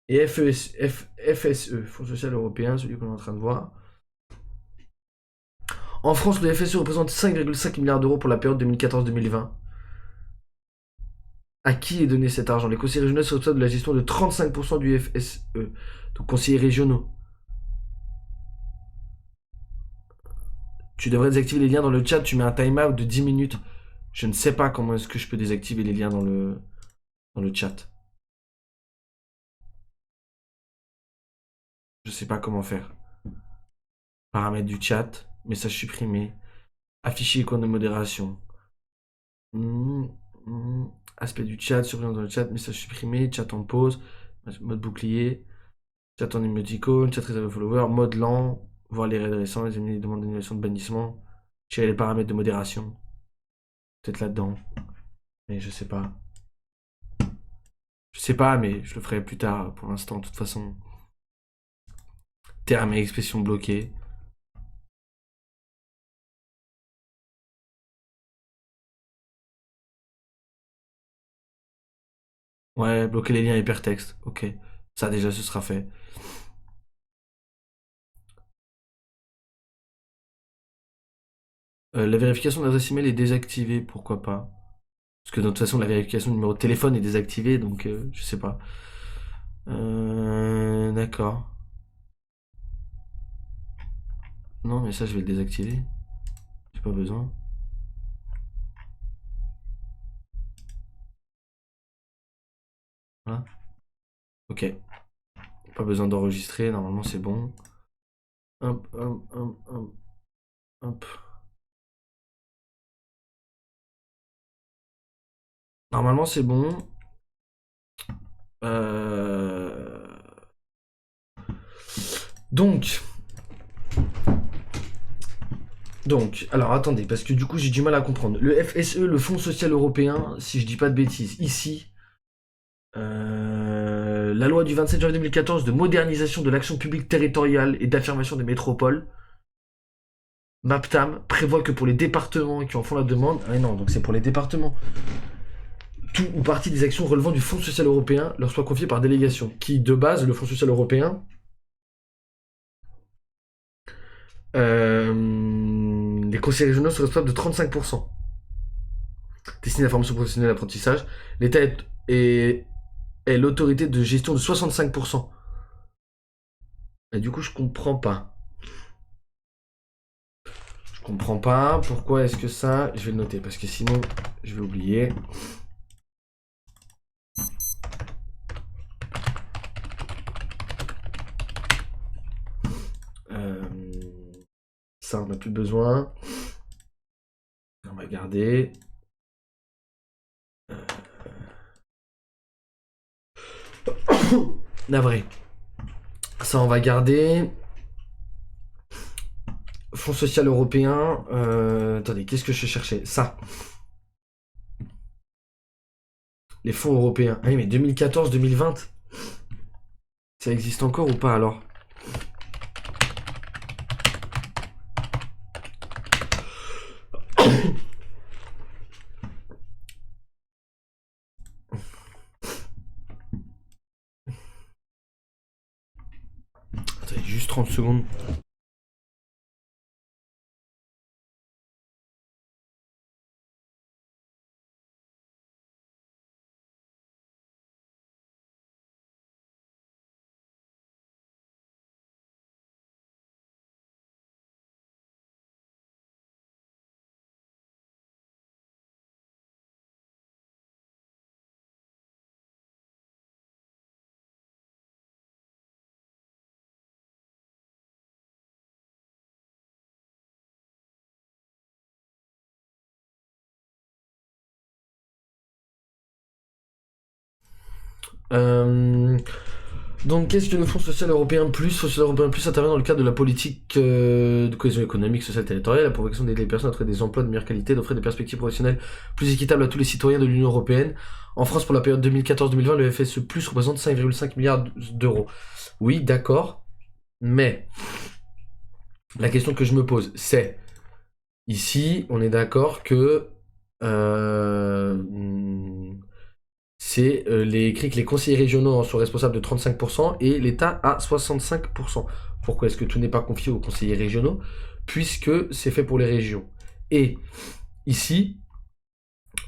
et FSE, Fonds social européen, celui qu'on est en train de voir. En France, le FSE représente 5,5 milliards d'euros pour la période 2014-2020. À qui est donné cet argent? Les conseillers régionaux sont responsables de la gestion de 35% du FSE. Donc conseillers régionaux. Tu devrais désactiver les liens dans le chat, tu mets un timeout de 10 minutes. Je ne sais pas comment est-ce que je peux désactiver les liens dans le chat. Je sais pas comment faire. Paramètres du chat, message supprimé, afficher icône de modération. Aspect du chat, surveillance dans le chat, message supprimé, chat en pause, mode bouclier. Chat en emoticon, chat réservé aux followers, mode lent, voir les raids récents, examiner les demandes d'annulation de bannissement, gérer les paramètres de modération. Peut-être là-dedans. Mais je sais pas. Je sais pas, mais je le ferai plus tard pour l'instant, de toute façon. Termes et expressions bloqués. Ouais, bloquer les liens hypertextes. Ok. Ça déjà, ce sera fait. La vérification de l'adresse email est désactivée, pourquoi pas? Parce que de toute façon, la vérification du numéro de téléphone est désactivée, donc je sais pas. D'accord. Non, mais ça, je vais le désactiver. J'ai pas besoin. Voilà. Ok. Pas besoin d'enregistrer, normalement c'est bon. Hop, hop, hop, hop. Hop. Normalement c'est bon. Donc, alors attendez, parce que du coup j'ai du mal à comprendre. Le FSE, le Fonds Social Européen, si je dis pas de bêtises, ici, la loi du 27 janvier 2014 de modernisation de l'action publique territoriale et d'affirmation des métropoles, MAPTAM, prévoit que pour les départements qui en font la demande, ah non, donc c'est pour les départements, tout ou partie des actions relevant du Fonds Social Européen leur soit confiée par délégation, qui de base, le Fonds Social Européen, les conseils régionaux sont responsables de 35%. Destiné à la formation professionnelle et à l'apprentissage. L'État est l'autorité de gestion de 65%. Et du coup, je comprends pas. Je comprends pas. Pourquoi est-ce que ça... Je vais le noter, parce que sinon, je vais oublier. Ça, on n'a plus besoin. On va garder. Navré. Ça, on va garder. Fonds social européen. Attendez, qu'est-ce que je cherchais? Ça. Les fonds européens. Ah oui, mais 2014-2020. Ça existe encore ou pas alors? Attendez, juste 30 secondes. Donc, qu'est-ce que le Fonds social européen plus? Fonds social européen plus intervient dans le cadre de la politique de cohésion économique, sociale et territoriale, la provocation d'aider les personnes à trouver des emplois de meilleure qualité, d'offrir des perspectives professionnelles plus équitables à tous les citoyens de l'Union européenne. En France, pour la période 2014-2020, le FSE plus représente 5,5 milliards d'euros. Oui, d'accord, mais la question que je me pose, c'est, ici, on est d'accord que c'est écrit que les conseillers régionaux en sont responsables de 35% et l'État à 65%. Pourquoi est-ce que tout n'est pas confié aux conseillers régionaux? Puisque c'est fait pour les régions. Et ici,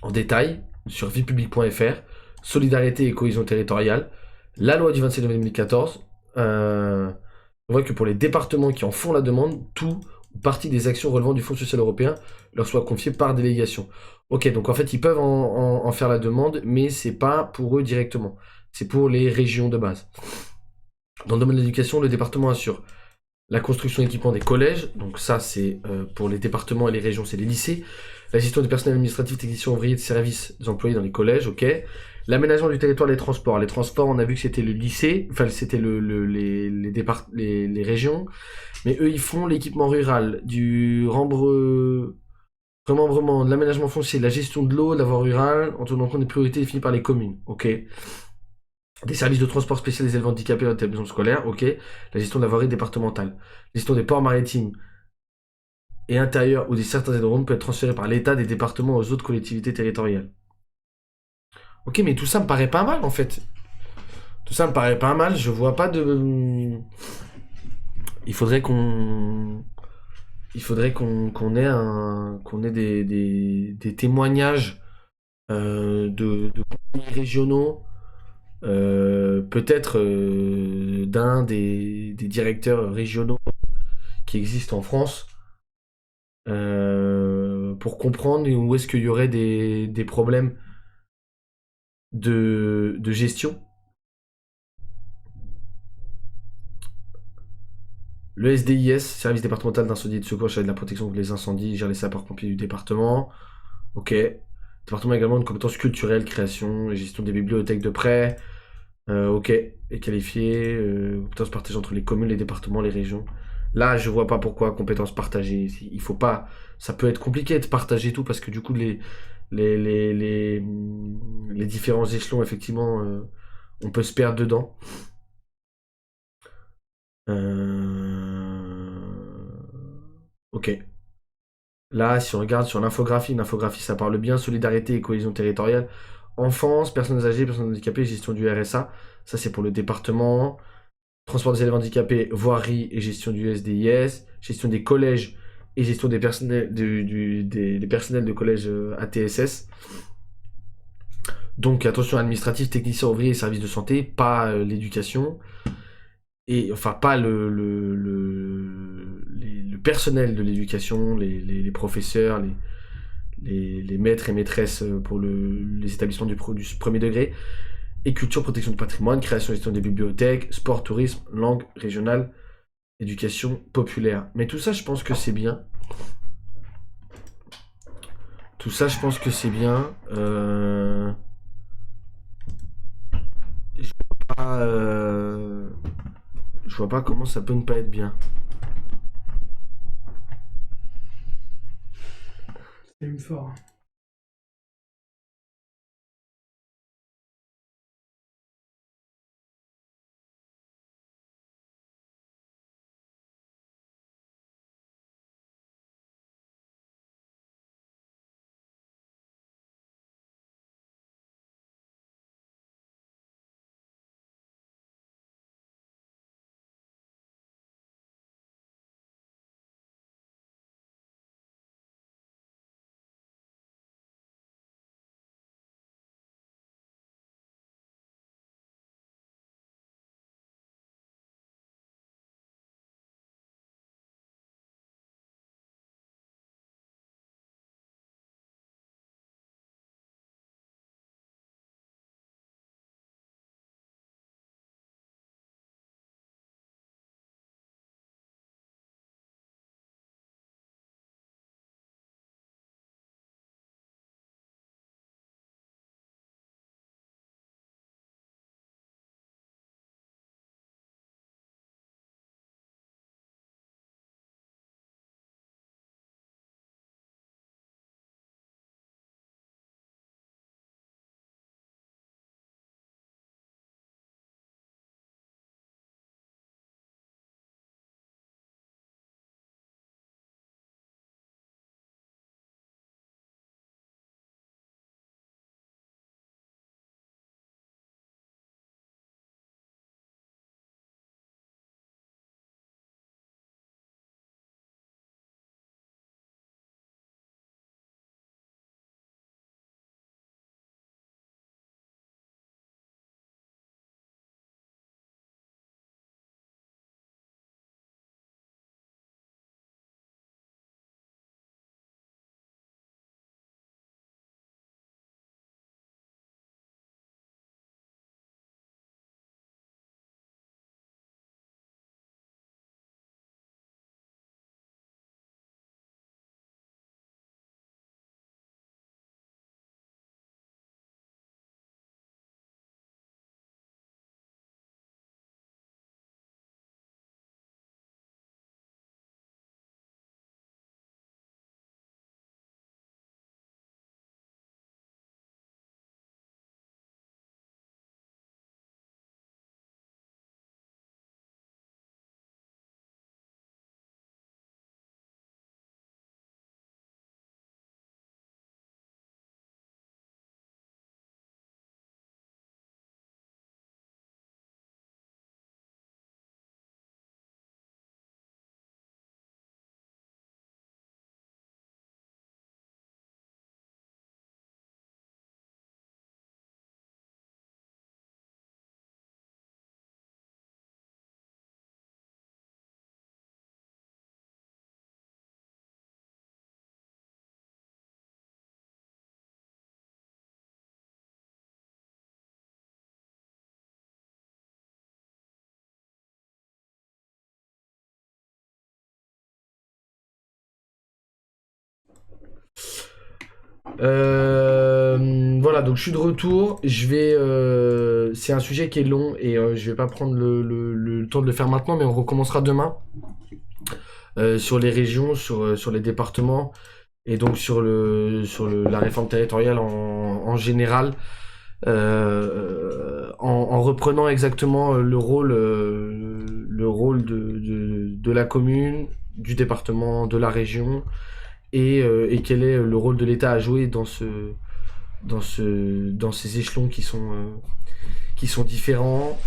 en détail, sur viepublique.fr, solidarité et cohésion territoriale, la loi du 27 novembre 2014, on voit que pour les départements qui en font la demande, tout ou partie des actions relevant du Fonds social européen leur soit confiée par délégation. Ok, donc en fait, ils peuvent en faire la demande, mais c'est pas pour eux directement. C'est pour les régions de base. Dans le domaine de l'éducation, le département assure la construction et équipement des collèges. Donc ça, c'est pour les départements et les régions, c'est les lycées. La gestion du personnel administratif, technicien, ouvrier de services des employés dans les collèges, ok. L'aménagement du territoire, les transports. Les transports, on a vu que c'était le lycée, enfin c'était les régions, mais eux ils font l'équipement rural, du remembrement, de l'aménagement foncier, de la gestion de l'eau, de la voie rurale, en tenant compte des priorités définies par les communes. Ok. Des services de transport spécialisés élevant handicapés dans l'établissement scolaire. Ok. La gestion de la voirie départementale. La gestion des ports maritimes et intérieurs ou des certains aérodromes peut être transférée par l'État des départements aux autres collectivités territoriales. Ok, mais tout ça me paraît pas mal en fait. Tout ça me paraît pas mal. Je vois pas de. Il faudrait qu'on. Qu'on ait des témoignages de conseillers régionaux, peut-être d'un des directeurs régionaux qui existent en France, pour comprendre où est-ce qu'il y aurait des problèmes de gestion. Le SDIS, Service départemental d'incendie et de secours, chargé de la protection contre les incendies, gère les sapeurs-pompiers du département. Ok. Le département a également une compétence culturelle, création et gestion des bibliothèques de prêt. Ok. Et qualifié. Compétence partagée entre les communes, les départements, les régions. Là, je vois pas pourquoi compétences partagées. Il faut pas. Ça peut être compliqué de partager tout parce que du coup, les différents échelons, effectivement, on peut se perdre dedans. Ok. Là, si on regarde sur l'infographie, ça parle bien solidarité et cohésion territoriale. Enfance, personnes âgées, personnes handicapées, gestion du RSA. Ça, c'est pour le département. Transport des élèves handicapés, voirie et gestion du SDIS. Gestion des collèges et gestion des personnels, des personnels de collège ATSS. Donc, attention administrative, technicien, ouvrier et services de santé, pas l'éducation. Et enfin, pas le personnel de l'éducation, les professeurs, les maîtres et maîtresses pour les établissements du premier degré, et culture, protection du patrimoine, création et gestion des bibliothèques, sport, tourisme, langue régionale, éducation populaire. Mais tout ça, je pense que c'est bien. Tout ça, je pense que c'est bien. Je vois pas comment ça peut ne pas être bien. C'est fort. Voilà, donc je suis de retour. C'est un sujet qui est long et je vais pas prendre le temps de le faire maintenant, mais on recommencera demain sur les régions, sur les départements et donc sur la réforme territoriale en général, en reprenant exactement le rôle de la commune, du département, de la région. Et quel est le rôle de l'État à jouer dans ces échelons qui sont différents.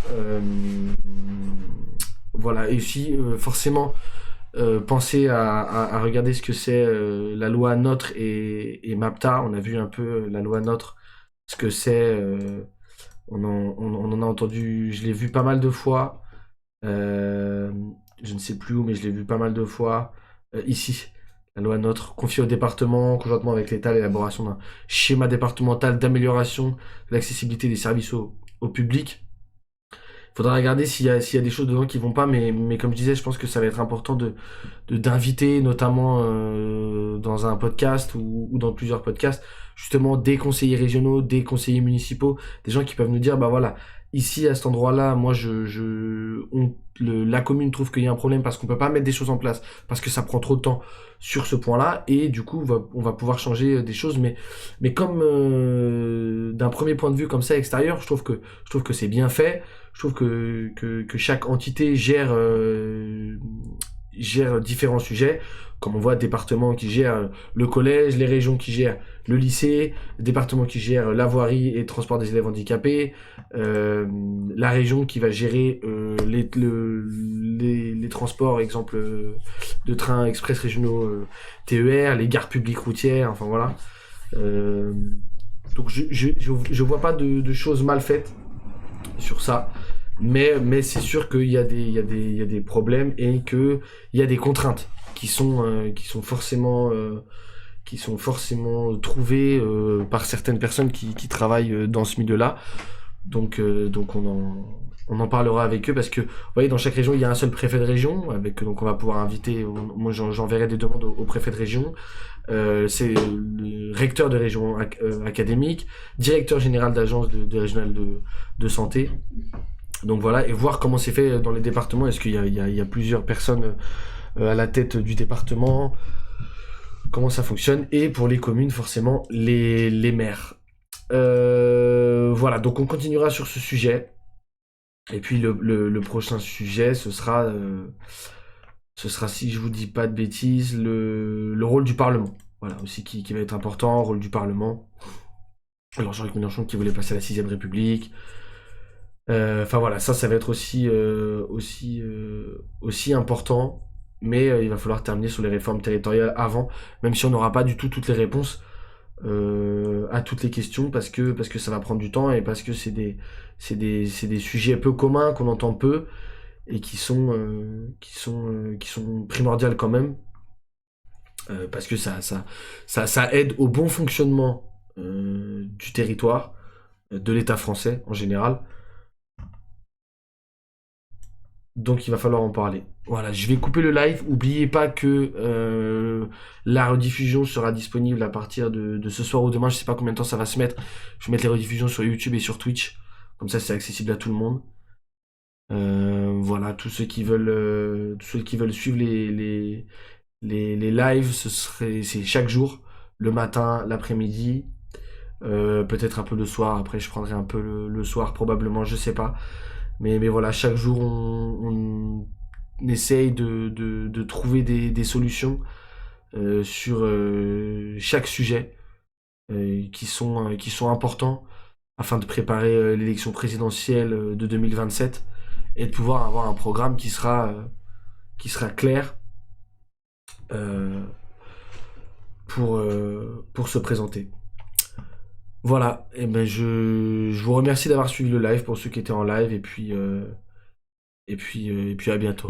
Voilà, et aussi forcément penser à regarder ce que c'est la loi NOTRe et MAPTA. On a vu un peu la loi NOTRe, ce que c'est. On en a entendu, je l'ai vu pas mal de fois. Je ne sais plus où, mais je l'ai vu pas mal de fois ici. La loi NOTRe confie au département, conjointement avec l'État, l'élaboration d'un schéma départemental d'amélioration de l'accessibilité des services au public. Il faudra regarder s'il y a des choses dedans qui vont pas, mais comme je disais, je pense que ça va être important d'inviter, notamment dans un podcast ou dans plusieurs podcasts, justement des conseillers régionaux, des conseillers municipaux, des gens qui peuvent nous dire, bah voilà, ici à cet endroit-là, moi la commune trouve qu'il y a un problème parce qu'on peut pas mettre des choses en place, parce que ça prend trop de temps sur ce point-là, et du coup on va pouvoir changer des choses, mais comme d'un premier point de vue comme ça extérieur, je trouve que c'est bien fait. Je trouve que chaque entité gère différents sujets, comme on voit département qui gère le collège, les régions qui gèrent le lycée, le département qui gère la voirie et le transport des élèves handicapés, la région qui va gérer les transports, exemple de trains express régionaux, TER, les gares publiques routières, enfin voilà. Donc je vois pas de choses mal faites sur ça, mais c'est sûr qu'il y a des problèmes et qu'il y a des contraintes qui sont forcément trouvées par certaines personnes qui travaillent dans ce milieu-là. Donc on en parlera avec eux, parce que vous voyez, dans chaque région il y a un seul préfet de région, donc on va pouvoir inviter, moi j'enverrai des demandes au préfet de région. C'est le recteur de région académique, directeur général d'agence de régionale de santé. Donc voilà, et voir comment c'est fait dans les départements. Est-ce qu'il y a plusieurs personnes à la tête du département, comment ça fonctionne, et pour les communes forcément les maires. Voilà, donc on continuera sur ce sujet. Et puis le prochain sujet, ce sera, si je vous dis pas de bêtises, le rôle du Parlement. Voilà, aussi qui va être important, rôle du Parlement. Alors Jean-Luc Mélenchon qui voulait passer à la 6ème République. Enfin voilà, ça va être aussi important. Mais il va falloir terminer sur les réformes territoriales avant, même si on n'aura pas du tout toutes les réponses à toutes les questions, parce que ça va prendre du temps, et parce que c'est des sujets peu communs, qu'on entend peu, et qui sont primordiales quand même, parce que ça aide au bon fonctionnement du territoire, de l'État français en général. Donc il va falloir en parler. Voilà, je vais couper le live. N'oubliez pas que la rediffusion sera disponible à partir de ce soir ou demain. Je sais pas combien de temps ça va se mettre. Je vais mettre les rediffusions sur YouTube et sur Twitch. Comme ça, c'est accessible à tout le monde. Voilà, tous ceux qui veulent suivre les lives, c'est chaque jour, le matin, l'après-midi, peut-être un peu le soir. Après, je prendrai un peu le soir probablement, je sais pas. Mais voilà, chaque jour, on essaye de trouver des solutions sur chaque sujet qui sont importants, afin de préparer l'élection présidentielle de 2027, et de pouvoir avoir un programme qui sera clair pour se présenter. Voilà, et ben je vous remercie d'avoir suivi le live, pour ceux qui étaient en live, et puis à bientôt.